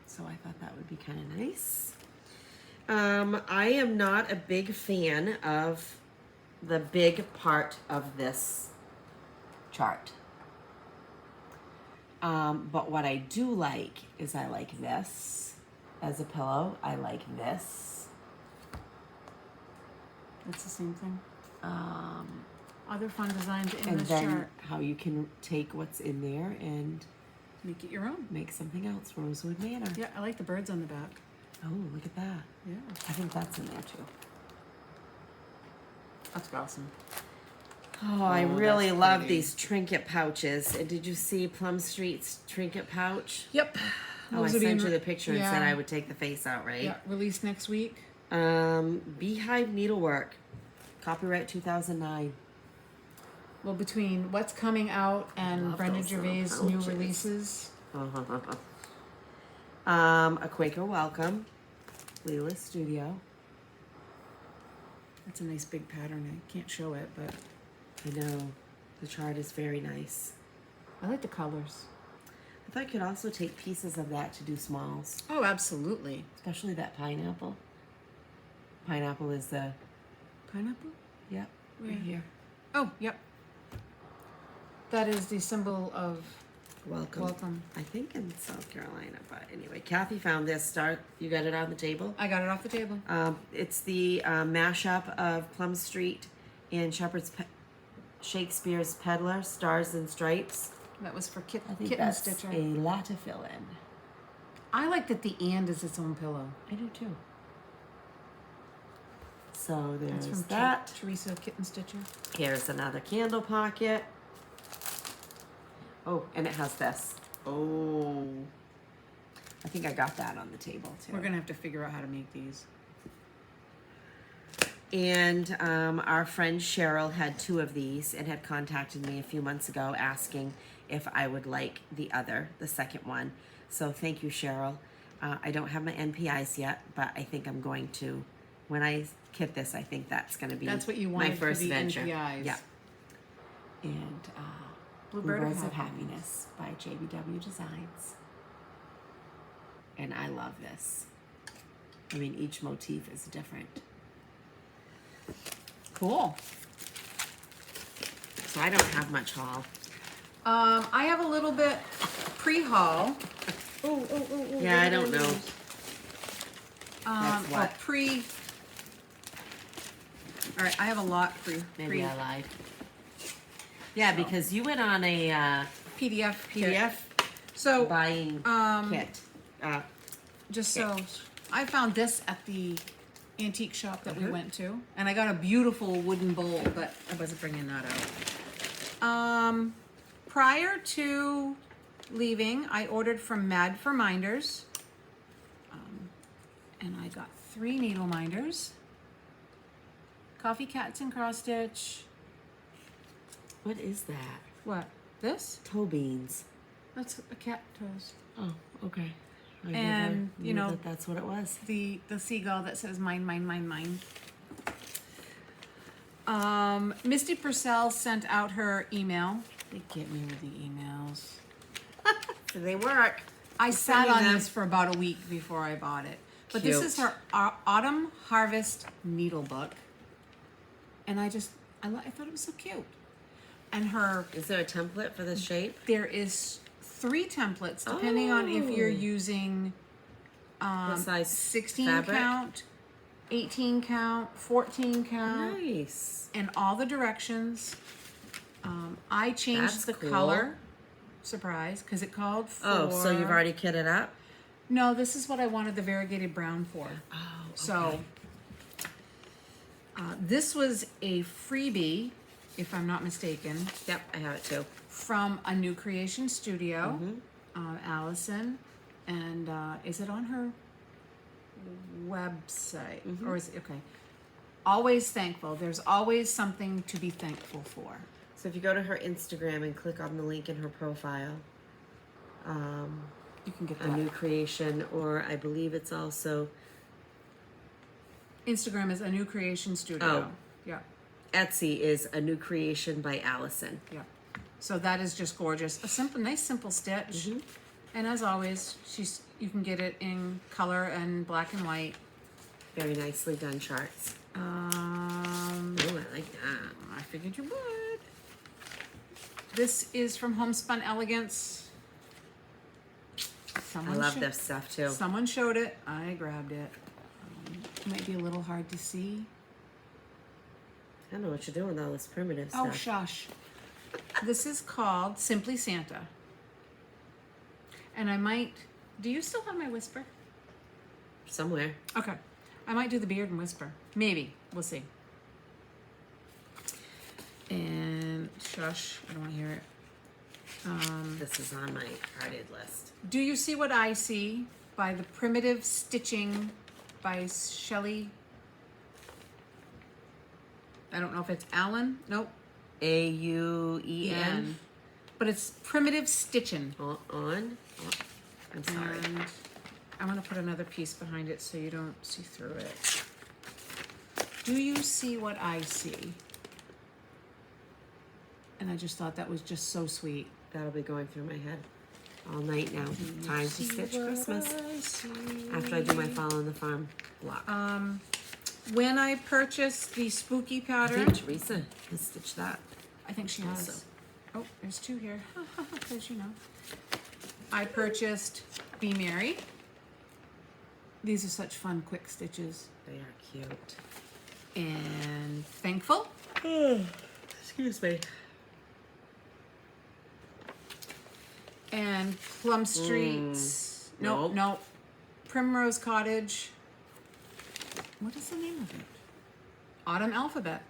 So I thought that would be kind of nice. I am not a big fan of the big part of this chart. But what I do like is I like this as a pillow. I like this. It's the same thing. Other fun designs in And this then chart. how you can take what's in there and Make it your own. make something else. Rosewood Manor. Yeah, I like the birds on the back. Oh, look at that. Yeah. I think that's in there too. That's awesome. Oh, I Oh, really that's love pretty. these trinket pouches. And did you see Plum Street's trinket pouch? Yep. Oh, I Those are sent being you the picture and said yeah. I would take the face out, right? Yeah, released next week. Beehive Needlework. Copyright 2009. Well, between what's coming out and love Brenda those little Gervais' new pouches. releases. A Quaker Welcome. Leela Studio. That's a nice big pattern. I can't show it, but I know. The chart is very nice. I like the colors. I thought I could also take pieces of that to do smalls. Oh, absolutely. Especially that pineapple. Pineapple is the... Pineapple? Yep, right Where? here. Oh, yep. That is the symbol of Welcome. welcome. I think in South Carolina, but anyway, Kathy found this. You got it on the table? I got it off the table. It's the mashup of Plum Street and Shakespeare's Peddler, Stars and Stripes. That was for I think kitten that's stitcher. a lot to fill in. I like that the and is its own pillow. I do too. So That's there's from that. Teresa Kitten Stitcher. Here's another candle pocket. Oh, and it has this. Oh. I think I got that on the table too. We're gonna have to figure out how to make these. And our friend Cheryl had 2 of these and had contacted me a few months ago asking if I would like the second one. So thank you, Cheryl. I don't have my NPIs yet, but I think I'm going to. When I kit this, I think that's going to be That's what you my wanted for first the venture. NPIs. Yeah. And Bluebirds of Happiness by JBW Designs. And I love this. I mean, each motif is different. Cool. So I don't have much haul. I have a little bit pre-haul. Oh. Yeah, I don't know. That's Well, what? All right, I have a lot Maybe I lied. Yeah, because you went on a PDF. So buying kit. just so I found this at the antique shop that we went to, and I got a beautiful wooden bowl, but I wasn't bringing that out. Prior to leaving, I ordered from Mad for Minders, and I got 3 needle minders, coffee cats and cross stitch. What is that? What? This? Toe beans. That's a cat toes. Oh, okay. I And, never you knew know, that's what it was. The seagull that says mine, mine, mine, mine. Misty Purcell sent out her email. They get me with the emails. So they work. I sat sending on them. this for about a week before I bought it. But this Cute. is her Autumn Harvest needle book. And I thought it was so cute. And Is there a template for this shape? there is 3 templates depending on if you're using What size 16 fabric? count, 18 count, 14 count, Nice. and all the directions. I changed That's the cool. color, surprise, because it called for... Oh, so you've already kitted up? No, this is what I wanted the variegated brown for. Oh, okay. So, this was a freebie, if I'm not mistaken, Yep, I have it too. from a New Creation Studio, Mm-hmm. Allison, and is it on her website? Mm-hmm. Or is it, okay. Always thankful. There's always something to be thankful for. So if you go to her Instagram and click on the link in her profile, You can get a that. new creation, or I believe it's also Instagram is a New Creation Studio. Oh. Yeah, Etsy is a new creation by Allison. yeah. So that is just gorgeous. A simple, nice, simple stitch. Mm-hmm. And as always, you can get it in color and black and white. Very nicely done charts. Oh, I like that. I figured you would. This is from Homespun Elegance. I love this stuff too. Someone showed it. I grabbed it. It might be a little hard to see. I don't know what you're doing with all this primitive Oh, stuff. shush. This is called Simply Santa. And I might... Do you still have my whisper? Somewhere. Okay. I might do the beard and whisper. Maybe. We'll see. Shush, I don't want to hear it. This is on my hearted list. Do You See What I See by the Primitive Stitching by Shelley. I don't know if it's Allen. Nope. Auen. But it's Primitive Stitching. On. Oh, I'm sorry. And I'm going to put another piece behind it so you don't see through it. Do you see what I see? And I just thought that was just so sweet. That'll be going through my head all night now. Time to stitch Christmas. After I do my Fall on the Farm block. When I purchased the spooky I pattern, think Teresa has stitched that. I think she has. Also. Oh, there's two here. Because you know. I purchased Be Merry. These are such fun, quick stitches. They are cute. And Thankful. Excuse me. And Plum Streets. Nope. Nope. Primrose Cottage. What is the name of it? Autumn Alphabet.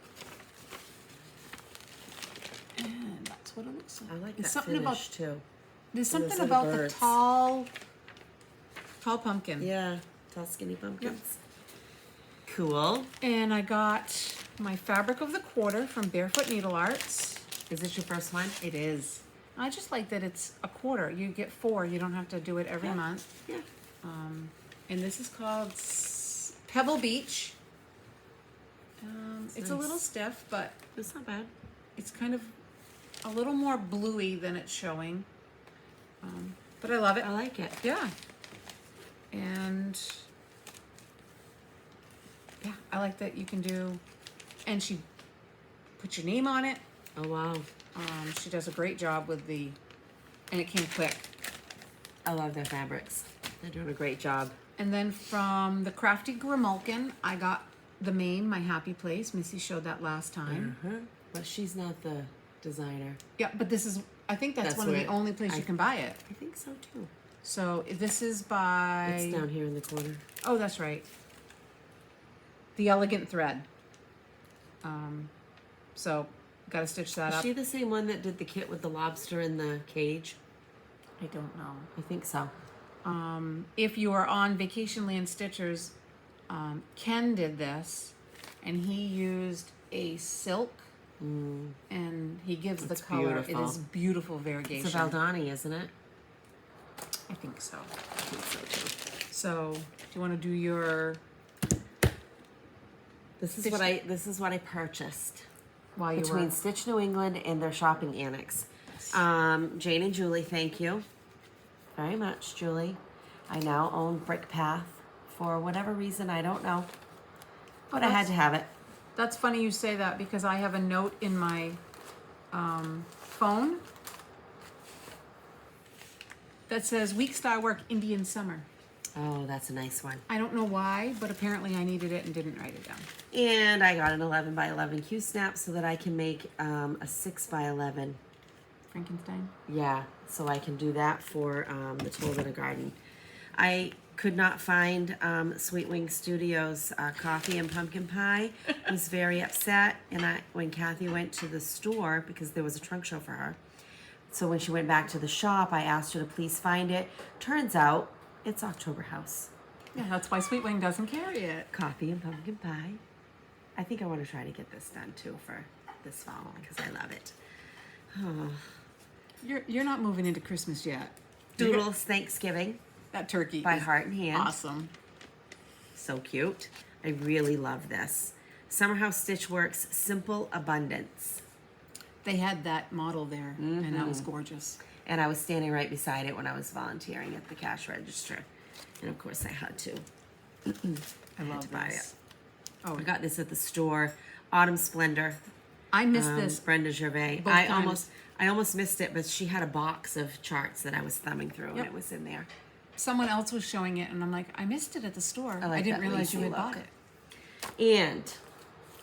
And that's what it looks like. I like There's that something finish about too. there's And something those little about the birds. tall pumpkin. Yeah, tall skinny pumpkins. Cool. And I got my fabric of the quarter from Barefoot Needle Arts. Is this your first one? It is. I just like that it's a quarter. You get 4. You don't have to do it every Yeah. month. Yeah. And this is called Pebble Beach. It's a nice. little stiff, but It's not bad. it's kind of a little more bluey than it's showing. But I love it. I like it. Yeah. And yeah, I like that you can do, and she put your name on it. Oh, wow. She does a great job with and it came quick. I love their fabrics. They're doing a great job. And then from the Crafty Grimalkin, I got the Maine, My Happy Place. Missy showed that last time. But she's not the designer. Yeah, but this is, I think that's one of the where only places you can buy it. I think so too. So this is by, It's down here in the corner. oh, that's right. The Elegant Thread. So got to stitch that Is up. she the same one that did the kit with the lobster in the cage? I don't know. I think so. If you are on Vacation Land Stitchers, Ken did this, and he used a silk, and he gives That's the color. beautiful. It is beautiful variegation. It's a Valdani, isn't it? I think so. I think so too. So, do you want to do your This is Stitch- what I purchased while you between were? Stitch New England and their shopping annex. Jane and Julie, thank you very much, Julie. I now own Brick Path for whatever reason, I don't know, but I had to have it. That's funny you say that because I have a note in my phone that says Week Star Work Indian Summer. Oh, that's a nice one. I don't know why, but apparently I needed it and didn't write it down. And I got an 11 by 11 Q snap so that I can make a 6 by 11. Frankenstein. Yeah, so I can do that for the Toll in a Garden. I could not find Sweet Wing Studios coffee and pumpkin pie. I was very upset, and when Kathy went to the store, because there was a trunk show for her, so when she went back to the shop, I asked her to please find it. Turns out, it's October House. Yeah, that's why Sweet Wing doesn't carry it. Coffee and pumpkin pie. I think I want to try to get this done too for this fall, because I love it. Oh. You're not moving into Christmas yet. Doodles Thanksgiving That turkey by is Heart and Hand. awesome. So cute. I really love this. Summer House Stitch Works Simple Abundance. They had that model there, and that was gorgeous. And I was standing right beside it when I was volunteering at the cash register. And of course I had to. I love to buy this. I Oh, got this at the store. Autumn Splendor. I missed this. Brenda Gervais. both times. I almost missed it, but she had a box of charts that I was thumbing through, and Yep. it was in there. Someone else was showing it, and I'm like, I missed it at the store. like I didn't that realize you lacy had bought look. it. And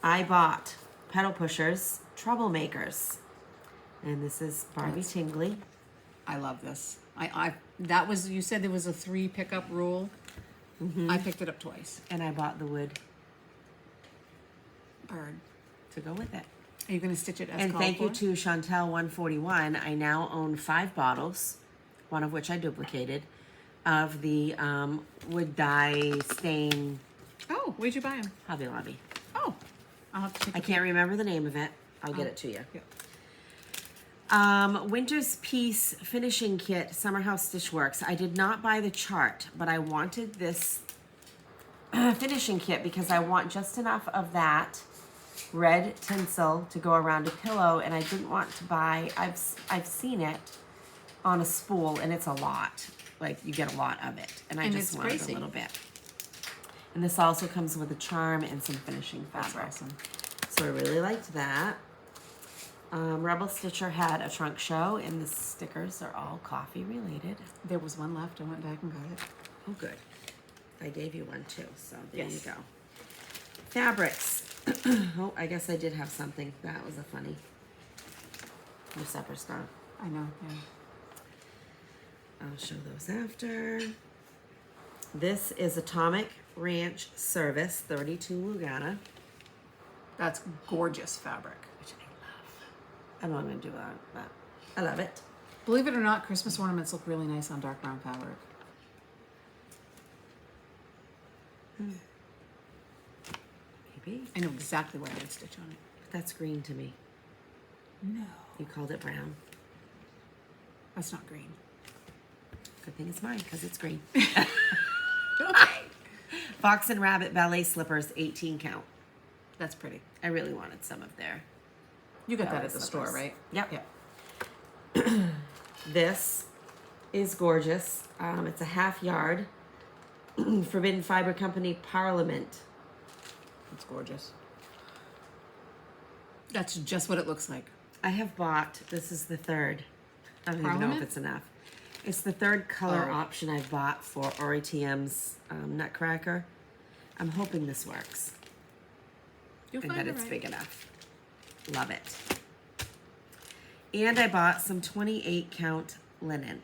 I bought Pedal Pushers Troublemakers. And this is Barbie Tingley. I love this. That was, you said there was a 3 pickup rule. I picked it up twice. And I bought the wood Bird. to go with it. Are you going to stitch it as And called thank you for? to Chantel141. I now own 5 bottles, one of which I duplicated, of the wood dye stain Oh, where'd you buy them? Hobby Lobby. Oh, I'll have to take I a can't remember the name of it. I'll get Oh. it to you. Yeah. Winter's Peace Finishing Kit, Summer House Stitch Works. I did not buy the chart, but I wanted this finishing kit because I want just enough of that red tinsel to go around a pillow, and I didn't want to buy, I've seen it on a spool, and it's a lot. Like, you get a lot of it, and I And just it's wanted pricey. a little bit. And this also comes with a charm and some finishing That's fabric. awesome. So I really liked that. Rebel Stitcher had a trunk show, and the stickers are all coffee related. There was one left. I went back and got it. Oh, good. I gave you one too, so there Yes. you go. Fabrics. Oh, I guess I did have something. That was a funny. Your supper's gone. I know, yeah. I'll show those after. This is Atomic Ranch Service 32 Lugana. That's gorgeous fabric. Which I love. I don't know what I'm going to do with that, but I love it. Believe it or not, Christmas ornaments look really nice on dark brown fabric. Maybe. I know exactly what I would stitch on it. But that's green to me. No. You called it brown. That's not green. Good thing it's mine, because it's green. Okay. Fox and Rabbit Ballet Slippers, 18 count. That's pretty. I really wanted some of their. You got that Ballet at the slippers. store, right? Yep. Yeah. This is gorgeous. It's a half yard. Forbidden Fiber Company Parliament. It's gorgeous. That's just what it looks like. I have bought, this is the third. I don't even know if Parliament? it's enough. It's the third color Oh. option I've bought for RATM's Nutcracker. I'm hoping this works You'll and find that it it's right. big enough. Love it. And I bought some 28 count linen.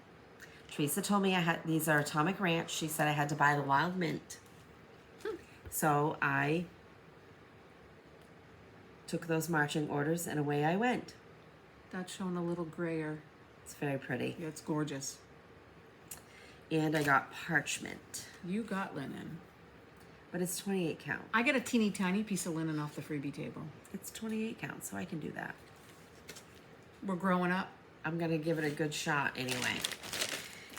Teresa told me I had, these are Atomic Ranch. She said I had to buy the Wild Mint. So I took those marching orders and away I went. That's shown a little grayer. It's very pretty. Yeah, it's gorgeous. And I got parchment, You got linen. but it's 28 count. I got a teeny tiny piece of linen off the freebie table. It's 28 count, so I can do that. We're growing up. I'm gonna give it a good shot anyway.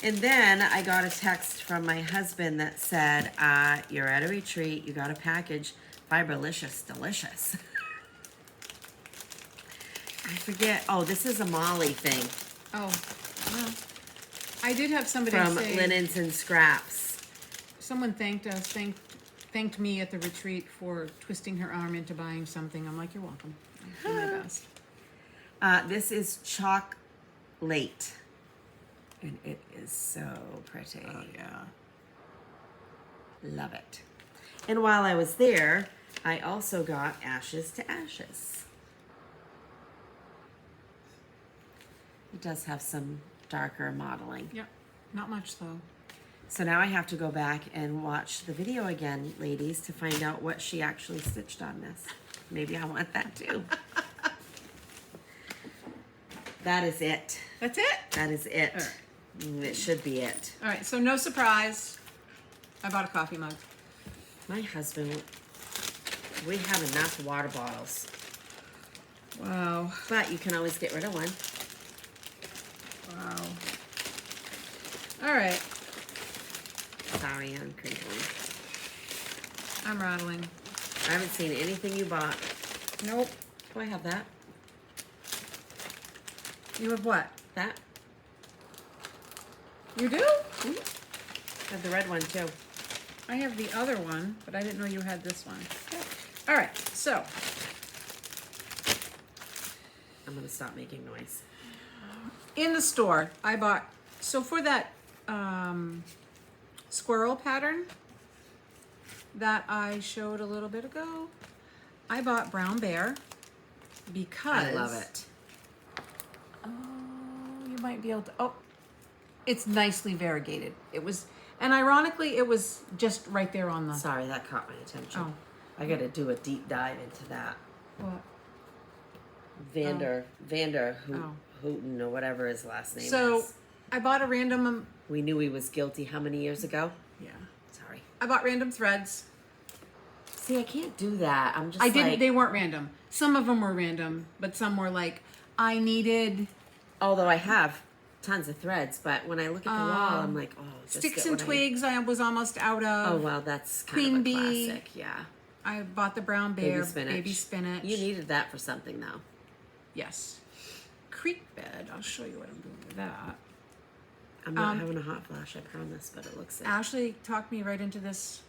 And then I got a text from my husband that said, you're at a retreat, you got a package, Fiberlicious Delicious. I forget, oh, this is a Molly thing Oh, well. I did have somebody from say, Linens and Scraps. someone thanked us, thanked me at the retreat for twisting her arm into buying something. I'm like, you're welcome. I'll do my best. This is Chocolate. And it is so pretty. Oh, yeah. Love it. And while I was there, I also got Ashes to Ashes. It does have some darker modeling. Yep. Not much, though. So now I have to go back and watch the video again, ladies, to find out what she actually stitched on this. Maybe I want that too. That is it. That's it? That is it. All right. It should be it. All right, so no surprise. I bought a coffee mug. My husband, we have enough water bottles, Wow. but you can always get rid of one. Wow. All right. Sorry, I'm crinkling. I'm rattling. I haven't seen anything you bought. Nope. Oh, I have that. You have what? That. You do? I have the red one too. I have the other one, but I didn't know you had this one. All right, so I'm gonna stop making noise. in the store, I bought, so for that squirrel pattern that I showed a little bit ago, I bought Brown Bear because... I love it. Oh, you might be able to, oh, it's nicely variegated. It was, and ironically, it was just right there on the, Sorry, that caught my attention. Oh. I gotta do a deep dive into that. what? Hooten or whatever his last name So is. I bought a random, We knew he was guilty how many years ago? yeah, Sorry. I bought random threads. See, I can't do that. I'm just I didn't, like, they weren't random. Some of them were random, but some were like, I needed although I have tons of threads, but when I look at the wall, I'm like, oh, just sticks get and what twigs I was almost out Oh, of. well, that's kind Queen of a bee. classic, yeah. I bought the brown bear, Baby spinach. baby spinach. You needed that for something, though. Yes. Creek bed. I'll show you what I'm doing with that. I'm not having a hot flash, I promise, but it looks like. Ashley talked me right into this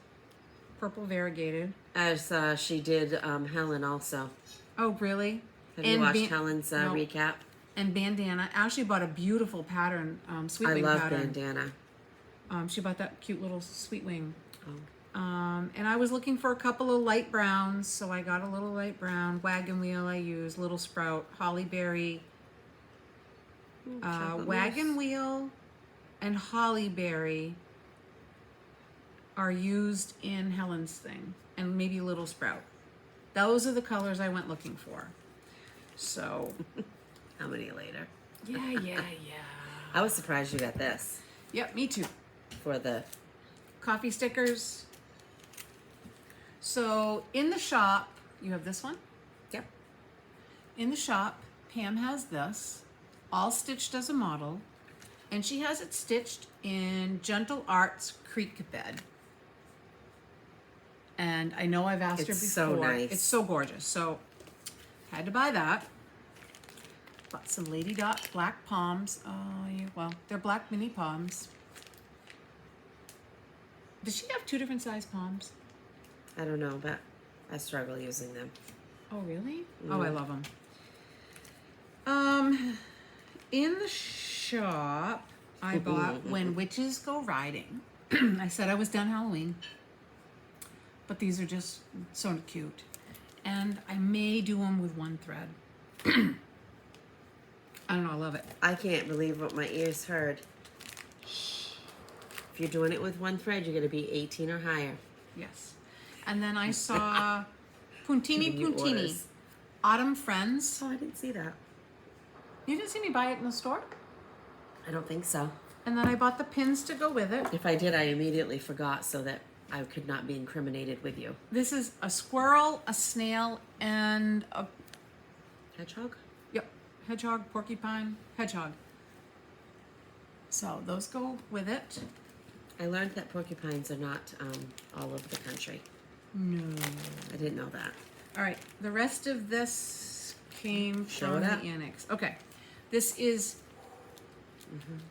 purple variegated. As she did Helen also. Oh, really? Have you watched Helen's no. recap? And bandana. Ashley bought a beautiful pattern, sweet I wing love pattern. bandana. She bought that cute little sweet wing. Oh. And I was looking for a couple of light browns, so I got a little light brown. Wagon wheel I used, little sprout, hollyberry. Wagon wheel and hollyberry are used in Helen's thing, and maybe little sprout. Those are the colors I went looking for. So, How many later? yeah. I was surprised you got this Yep, me too. for the. Coffee stickers. So in the shop, you have this one. Yep. In the shop, Pam has this, all stitched as a model, and she has it stitched in Gentle Arts Creek Bed. And I know I've asked her before. It's so nice. It's so gorgeous. So had to buy that. Bought some Lady Dot black palms. Oh, yeah, well, they're black mini palms. Does she have two different size palms? I don't know, but I struggle using them. Oh, really? Oh, I love them. In the shop, I bought When Witches Go Riding. I said I was done Halloween, but these are just so cute. And I may do them with one thread. I don't know, I love it. I can't believe what my ears heard. If you're doing it with one thread, you're going to be 18 or higher. Yes. And then I saw Puntini Giving you Puntini, orders. Autumn Friends. Oh, I didn't see that. You didn't see me buy it in the store? I don't think so. And then I bought the pins to go with it. If I did, I immediately forgot so that I could not be incriminated with you. This is a squirrel, a snail, and a Hedgehog? hedgehog, porcupine, hedgehog. So those go with it. I learned that porcupines are not all over the country. No. I didn't know that. All right, the rest of this came Show from it the up. annex. Okay, this is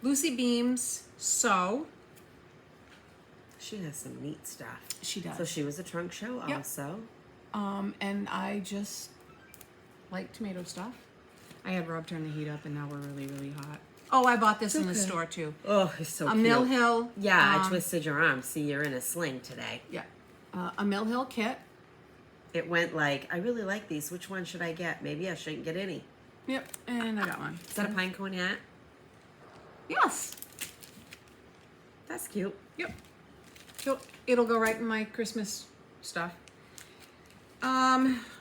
Lucy Beam's Sew. She has some neat stuff. She does. So she was a trunk show Yep. also. And I just like tomato stuff. I had Rob turn the heat up, and now we're really, really hot. Oh, I bought this in the okay. store too. Oh, it's so A cute. Mill Hill. Yeah, I twisted your arm. See, you're in a sling today. Yeah, a Mill Hill kit. It went like, I really like these. Which one should I get? Maybe I shouldn't get any. Yep, and I got one. Is that a pine cone hat? Yes. That's cute. Yep. So it'll go right in my Christmas stuff.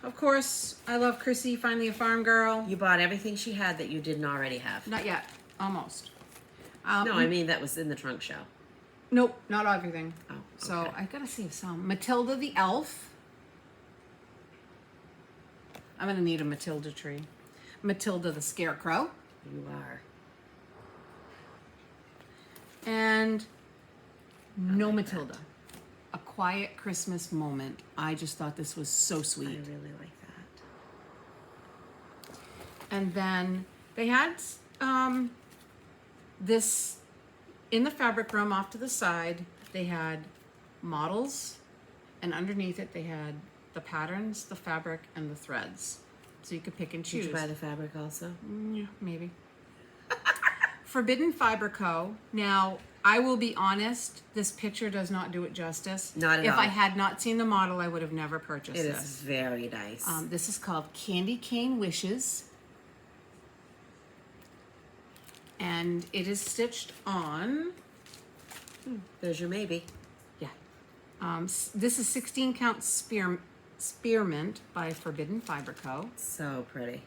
Of course, I love Chrissy, Finally a Farm Girl. You bought everything she had that you didn't already have. Not yet. Almost. No, I mean that was in the trunk show. Nope, not everything. Oh, So okay. I gotta see some. Matilda the Elf. I'm gonna need a Matilda tree. Matilda the Scarecrow. You are. And no Matilda. A Quiet Christmas Moment. I just thought this was so I sweet. really like that. And then they had this in the fabric room off to the side. They had models, and underneath it they had the patterns, the fabric, and the threads. So you could pick and choose. Did you buy the fabric also? Yeah, maybe. Forbidden Fiber Co. Now, I will be honest, this picture does not do it justice. Not at If all. I had not seen the model, I would have never purchased It this. is very nice. This is called Candy Cane Wishes. And it is stitched on, There's your maybe. yeah. This is 16 count spearmint by Forbidden Fiber Co. So pretty.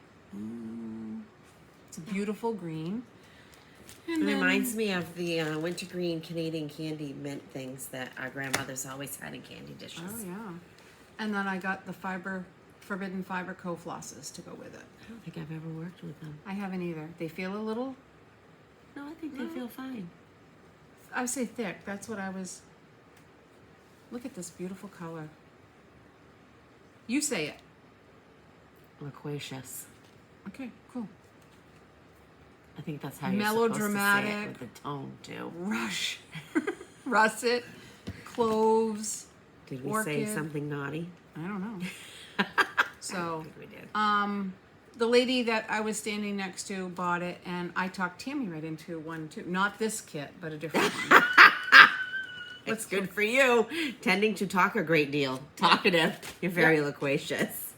It's a beautiful green. It And then- reminds me of the wintergreen Canadian candy mint things that our grandmothers always had in candy dishes. Oh yeah. And then I got the Forbidden Fiber Co-Flosses to go with it. I don't think I've ever worked with them. I haven't either. They feel a little, No, I think they feel fine. I would say thick. That's what I was. Look at this beautiful color. You say it. Loquacious. Okay, cool. I think that's how you're supposed to say Melodramatic. it with the tone too. Rush. Russet. Cloves. Did we orchid. say something naughty? I don't know. So, I think we did. the lady that I was standing next to bought it, and I talked Tammy right into one too. Not this kit, but a different one. It's good for you. Tending to talk a great deal. Talkative. You're very loquacious.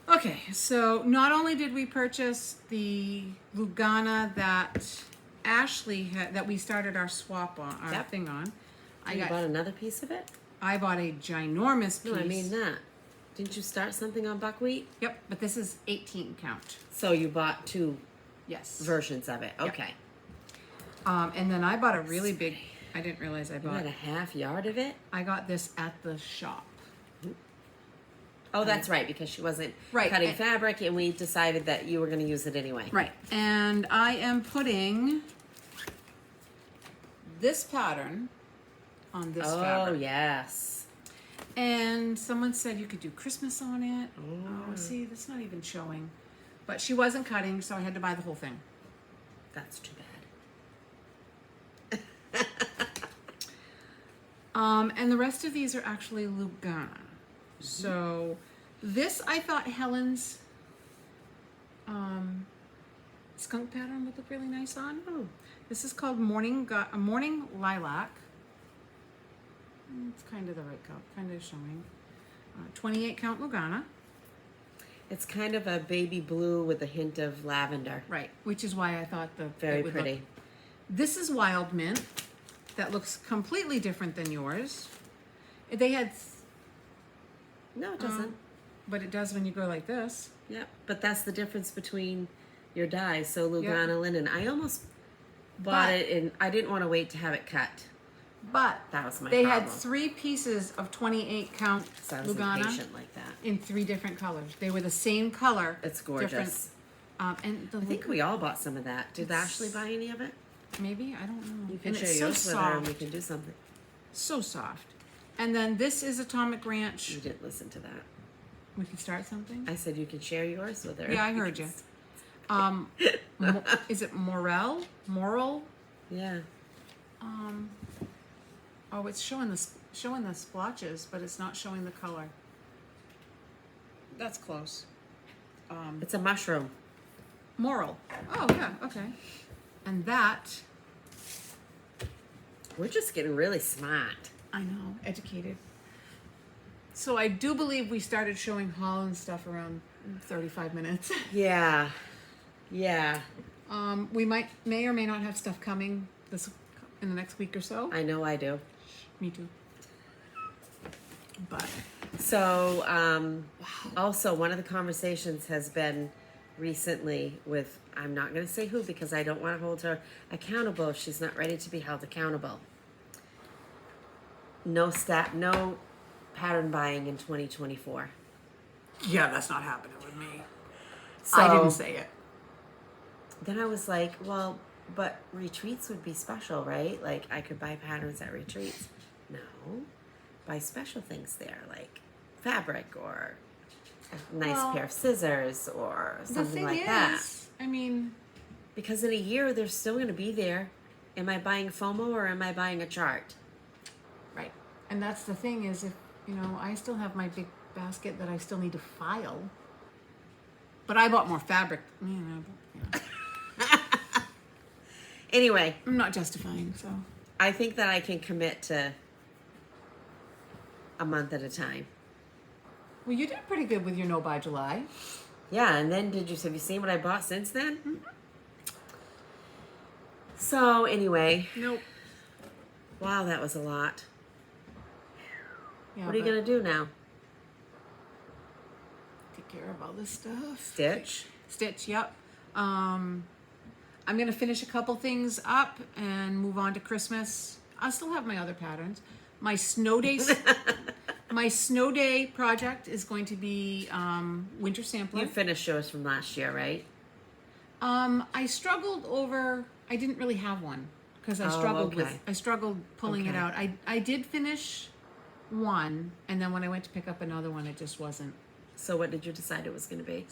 Okay, so not only did we purchase the Lugana that Ashley had, that we started our swap on, our thing on. You bought another piece of it? I bought a ginormous piece. No, I mean that. Didn't you start something on buckwheat? Yep, but this is 18 count. So you bought two Yes. versions of it. Okay. And then I bought a really big. I didn't realize I You bought. had a half yard of it? I got this at the shop. Oh, that's right, because she wasn't Right, cutting and- fabric, and we decided that you were going to use it anyway. Right, and I am putting this pattern on this Oh, fabric. yes. And someone said you could do Christmas on it. Oh, see, that's not even showing. But she wasn't cutting, so I had to buy the whole thing. That's too bad. And the rest of these are actually Lugana. So this I thought Helen's skunk pattern would look really nice on. Oh. This is called Morning Lilac. It's kind of the right color, kind of showing. 28 count Lugana. It's kind of a baby blue with a hint of lavender. Right, which is why I thought the Very it would pretty. look. This is Wild Mint. That looks completely different than yours. They had, No, it doesn't. but it does when you go like this. Yep. But that's the difference between your dyes. So Lugana linen. I almost bought But- it, and I didn't want to wait to have it cut. But That was my they problem. had 3 pieces of 28 count So I was Lugana impatient like that. in 3 different colors. They were the same color. It's gorgeous. different- and the I think we all bought some of that. Did Ashley buy any of it? maybe, I don't know. You can And share it's so yours with her, and we soft. can do something. So soft. And then this is Atomic Ranch. You didn't listen to that. We can start something. I said you can share yours with her. Yeah, I heard you. Is it Morel? Moral? Yeah. Oh, it's showing the splotches, but it's not showing the color. That's close. It's a mushroom. Moral. Oh yeah, okay. And that, We're just getting really smart. I know, educated. So I do believe we started showing Holland stuff around 35 minutes. Yeah. Yeah. We may or may not have stuff coming in the next week or so. I know I do. Me too. But So, also, one of the conversations has been recently with, I'm not going to say who because I don't want to hold her accountable if she's not ready to be held accountable. No pattern buying in 2024. yeah, that's not happening with me. So, I didn't say it. Then I was like, well, but retreats would be special, right? Like, I could buy patterns at retreats. No. Buy special things there, like fabric or a nice Well, pair of scissors or The something thing like is, that. I mean, Because in a year, they're still going to be there. Am I buying FOMO or am I buying a chart? right. And that's the thing is, if I still have my big basket that I still need to file. But I bought more fabric. Anyway, I'm not justifying, so. I think that I can commit to a month at a time. Well, you did pretty good with your no buy July. Yeah, and then have you seen what I bought since then? Mm-hmm. So anyway, Nope. wow, that was a lot. Yeah, What are you going to do now? Take care of all this stuff. Stitch. Stitch, yep. I'm gonna finish a couple things up and move on to Christmas. I still have my other patterns. My snow days. My snow day project is going to be winter sampler. You finished yours from last year, right? I struggled over. I didn't really have one because I struggled okay. I struggled pulling it Okay. out. I did finish one, and then when I went to pick up another one, it just wasn't. So what did you decide it was going to be?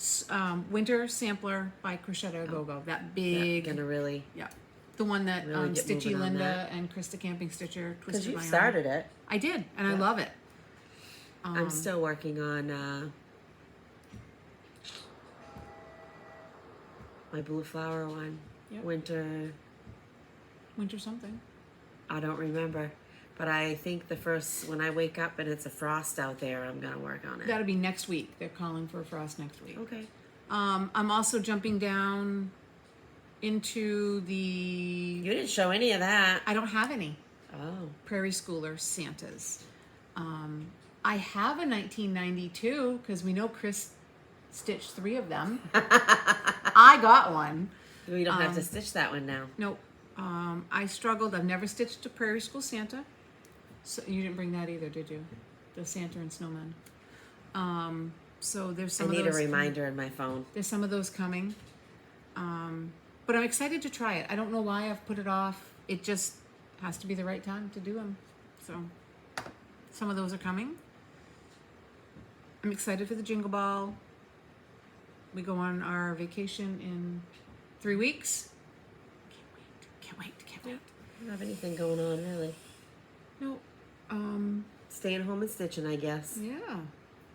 Winter sampler by Crochetto Go-Go. That big. Gonna really. Yeah. The one that Really get Stitchy moving on Linda that. and Krista Camping Stitcher Because twisted you my arm. started it. I did, and I love it. I'm still working on my blue flower one. Yep. Winter. Winter something. I don't remember. But I think when I wake up and it's a frost out there, I'm going to work on it. That'll be next week. They're calling for a frost next week. Okay. I'm also jumping down into the. You didn't show any of that. I don't have any Oh. Prairie Schooler Santas. I have a 1992 because we know Chris stitched 3 of them. I got one. We don't have to stitch that one now. Nope. I struggled. I've never stitched a Prairie School Santa. So you didn't bring that either, did you? The Santa and Snowman. So there's some I need of a those. reminder in my phone. There's some of those coming. But I'm excited to try it. I don't know why I've put it off. It just has to be the right time to do them. So some of those are coming. I'm excited for the Jingle Ball. We go on our vacation in 3 weeks. Can't wait. I don't have anything going on, really. No. Staying home and stitching, I guess, Yeah.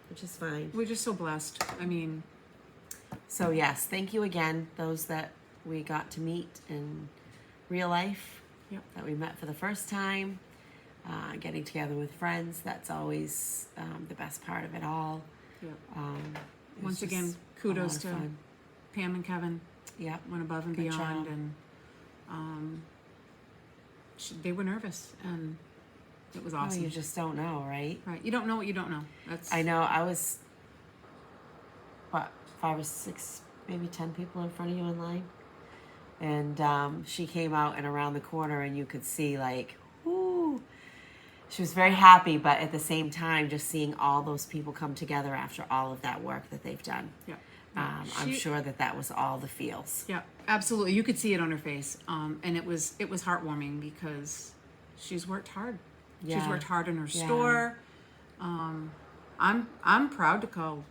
which is fine. We're just so blessed. I mean, So, yes, thank you again, those that we got to meet in real life, Yep. that we met for the first time, getting together with friends. That's always the best part of it all. yeah. It was Once just again, a kudos lot of to fun. Pam and Kevin. Yep. Went above and Good beyond, job. and they were nervous, and it was Oh, awesome. you just don't know, right? Right, you don't know what you don't know. That's I know. I was, 5 or 6, maybe 10 people in front of you in line. And she came out and around the corner, and you could see, like, whoo. She was very happy, but at the same time, just seeing all those people come together after all of that work that they've done. Yeah. I'm sure that was all the feels. Yeah, absolutely. You could see it on her face, and it was heartwarming because she's worked hard. She's Yeah. worked hard in her Yeah. store. I'm proud to call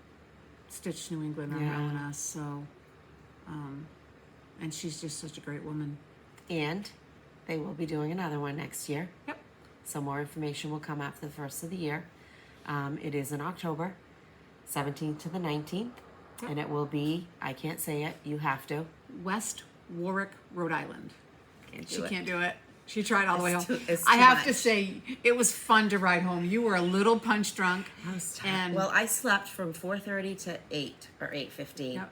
Stitch New England our Yeah. LNS. So, and she's just such a great woman. And they will be doing another one next year. Yep. So more information will come after the first of the year. It is in October, 17th to the 19th. Yep. And it will be, I can't say it, you have to. West Warwick, Rhode Island. Can't do She it. can't do it. She tried all the way home. It's I too have to much. say, it was fun to ride home. You were a little punch drunk. I was tired. And Well, I slept from 4:30 to 8 or 8:15. Yep.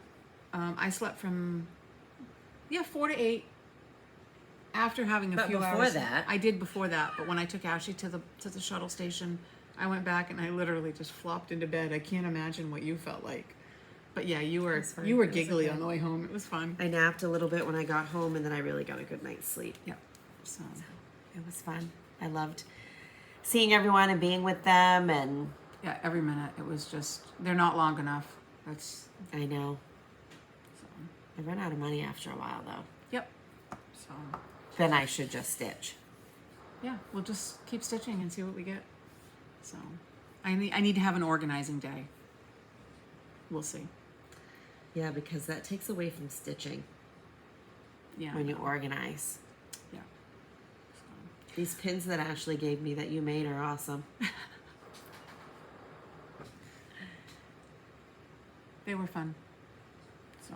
I slept from 4 to 8 after having a But few before hours. that- I did before that, but when I took Ashley to the shuttle station, I went back and I literally just flopped into bed. I can't imagine what you felt like. But yeah, you were was fun. you were It was giggly okay. on the way home. It was fun. I napped a little bit when I got home, and then I really got a good night's sleep. Yep. So It was fun. I loved seeing everyone and being with them, and yeah, every minute it was just they're not long enough. That's I know. so I run out of money after a while, though. yep. So Then I should just stitch. yeah, we'll just keep stitching and see what we get. So I need to have an organizing day. We'll see. Yeah, because that takes away from stitching Yeah. when you organize. Yeah. These pins that Ashley gave me that you made are awesome. They were fun. So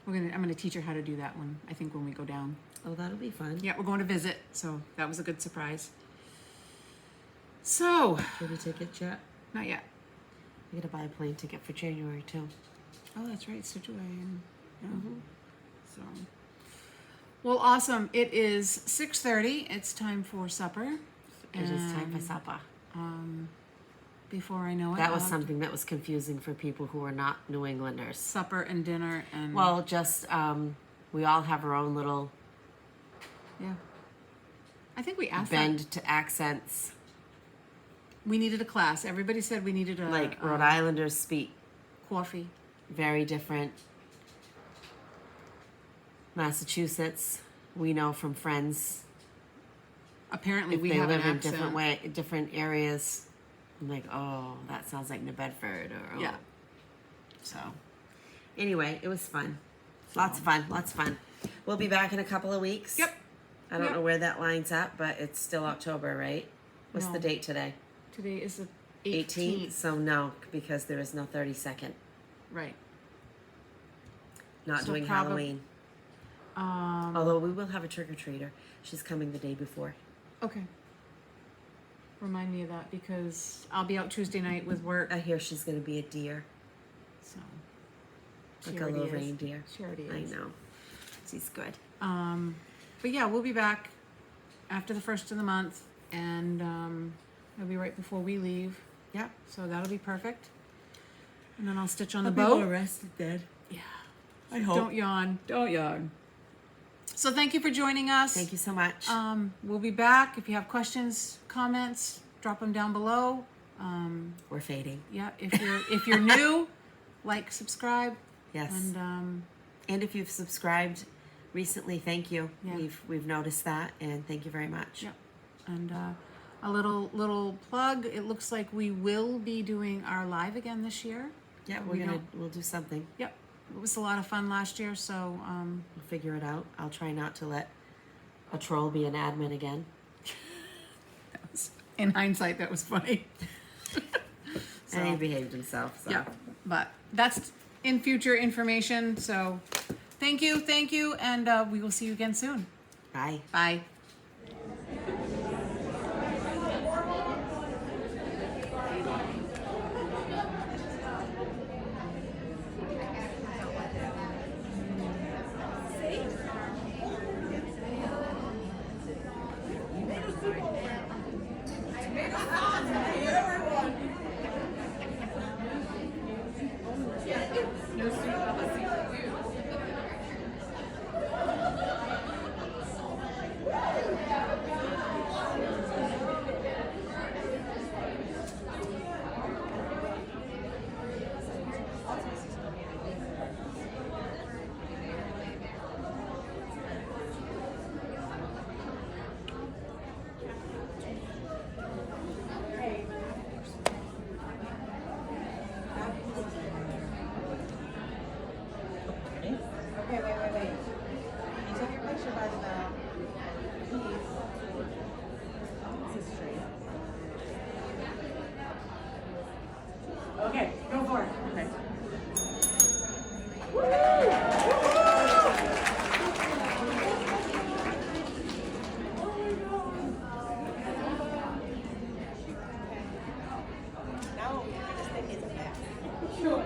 I'm gonna teach her how to do that one. I think when we go down. Oh, that'll be fun. Yeah, we're going to visit, so that was a good surprise. So Did you ticket yet? not yet. I gotta buy a plane ticket for January too. Oh, that's right, Stitch Away. And, yeah. So well, awesome. It is 6:30. It's time for supper. It is time for And, supper. before I know it. That was I'll have something that was confusing for people who are not New Englanders. supper and dinner and Well, just we all have our own little yeah. I think we asked that. bend to accents. We needed a class. Everybody said we needed a Like Rhode Islanders speak coffee. very different. Massachusetts, we know from friends, Apparently, if we they have live an in accent. different areas. I'm like, oh, that sounds like New Bedford, or oh. Yeah. So, anyway, it was fun. Lots of fun. Lots of fun. We'll be back in a couple of weeks. Yep. I don't Yep. know where that lines up, but it's still October, right? What's No. the date today? Today is the 18th. 18th. So no, because there is no 32nd. Right. Not So doing probab- Halloween. Although we will have a trick or treater. She's coming the day before. Okay. Remind me of that because I'll be out Tuesday night with work. I hear she's going to be a deer, So. She like a already little is. reindeer. She already I is. know. She's good. But yeah, we'll be back after the first of the month, and it'll be right before we leave. Yep. So that'll be perfect. And then I'll stitch on the I'll be boat. more rested then. Yeah. I hope. Don't yawn. Don't yawn. So thank you for joining us. Thank you so much. We'll be back. If you have questions, comments, drop them down below. We're fading. Yeah. If you're new, like, subscribe, Yes. and And if you've subscribed recently, thank you. Yeah. We've noticed that, and thank you very much. yep. And a little plug. It looks like we will be doing our live again this year. Yeah, We we'll do something. Yep. It was a lot of fun last year. So We'll figure it out. I'll try not to let a troll be an admin again. in hindsight, that was funny. And he behaved himself. So. Yeah, but that's in future information. So thank you, and we will see you again soon. Bye. Bye. Okay, wait. You take your picture by the piece. This is straight. Okay, go for it. Okay. Now, I just think it's a mess. Sure.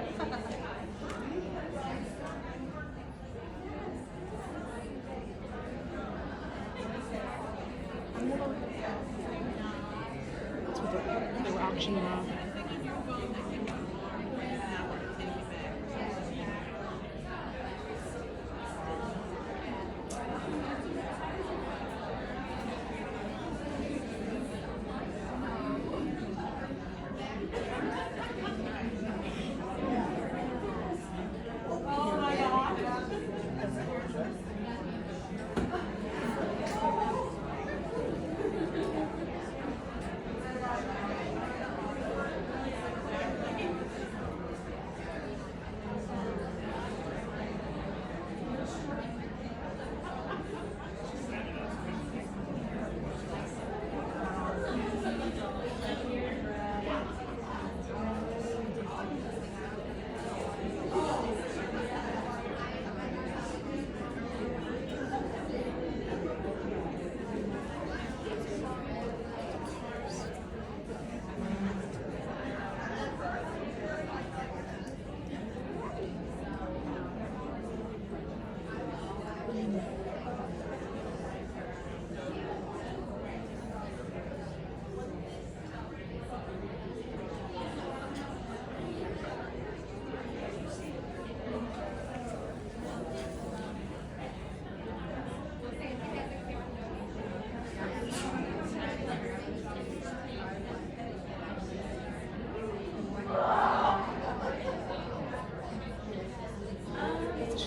They were auctioning off.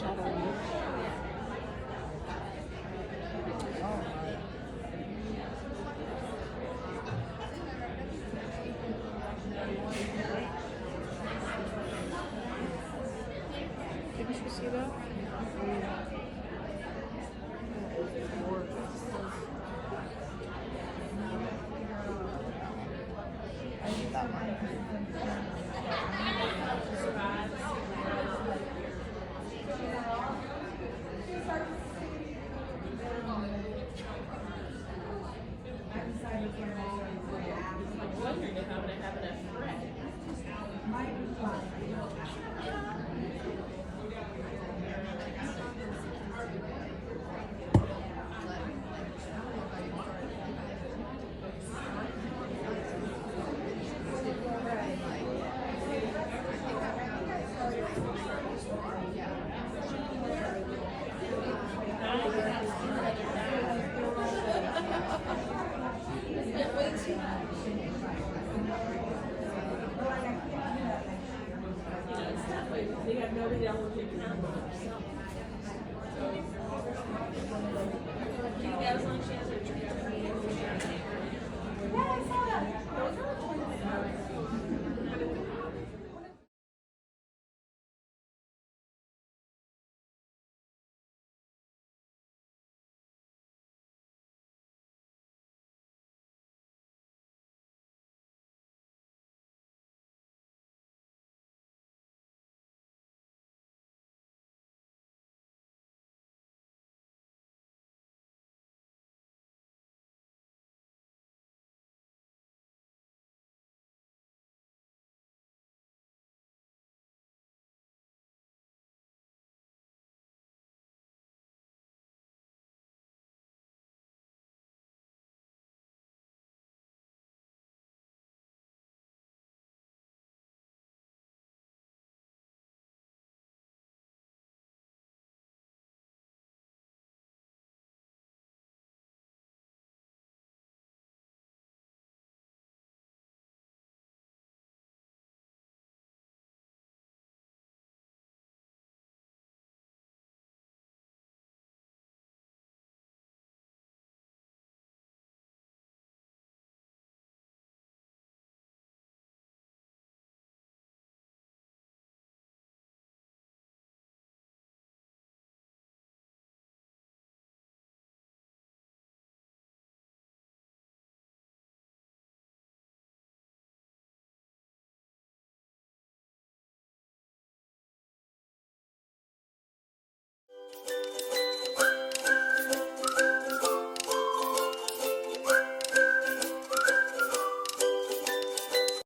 Didn't you see that? I need that I'm wondering if I'm going to have enough thread. They have nobody else to pick it up.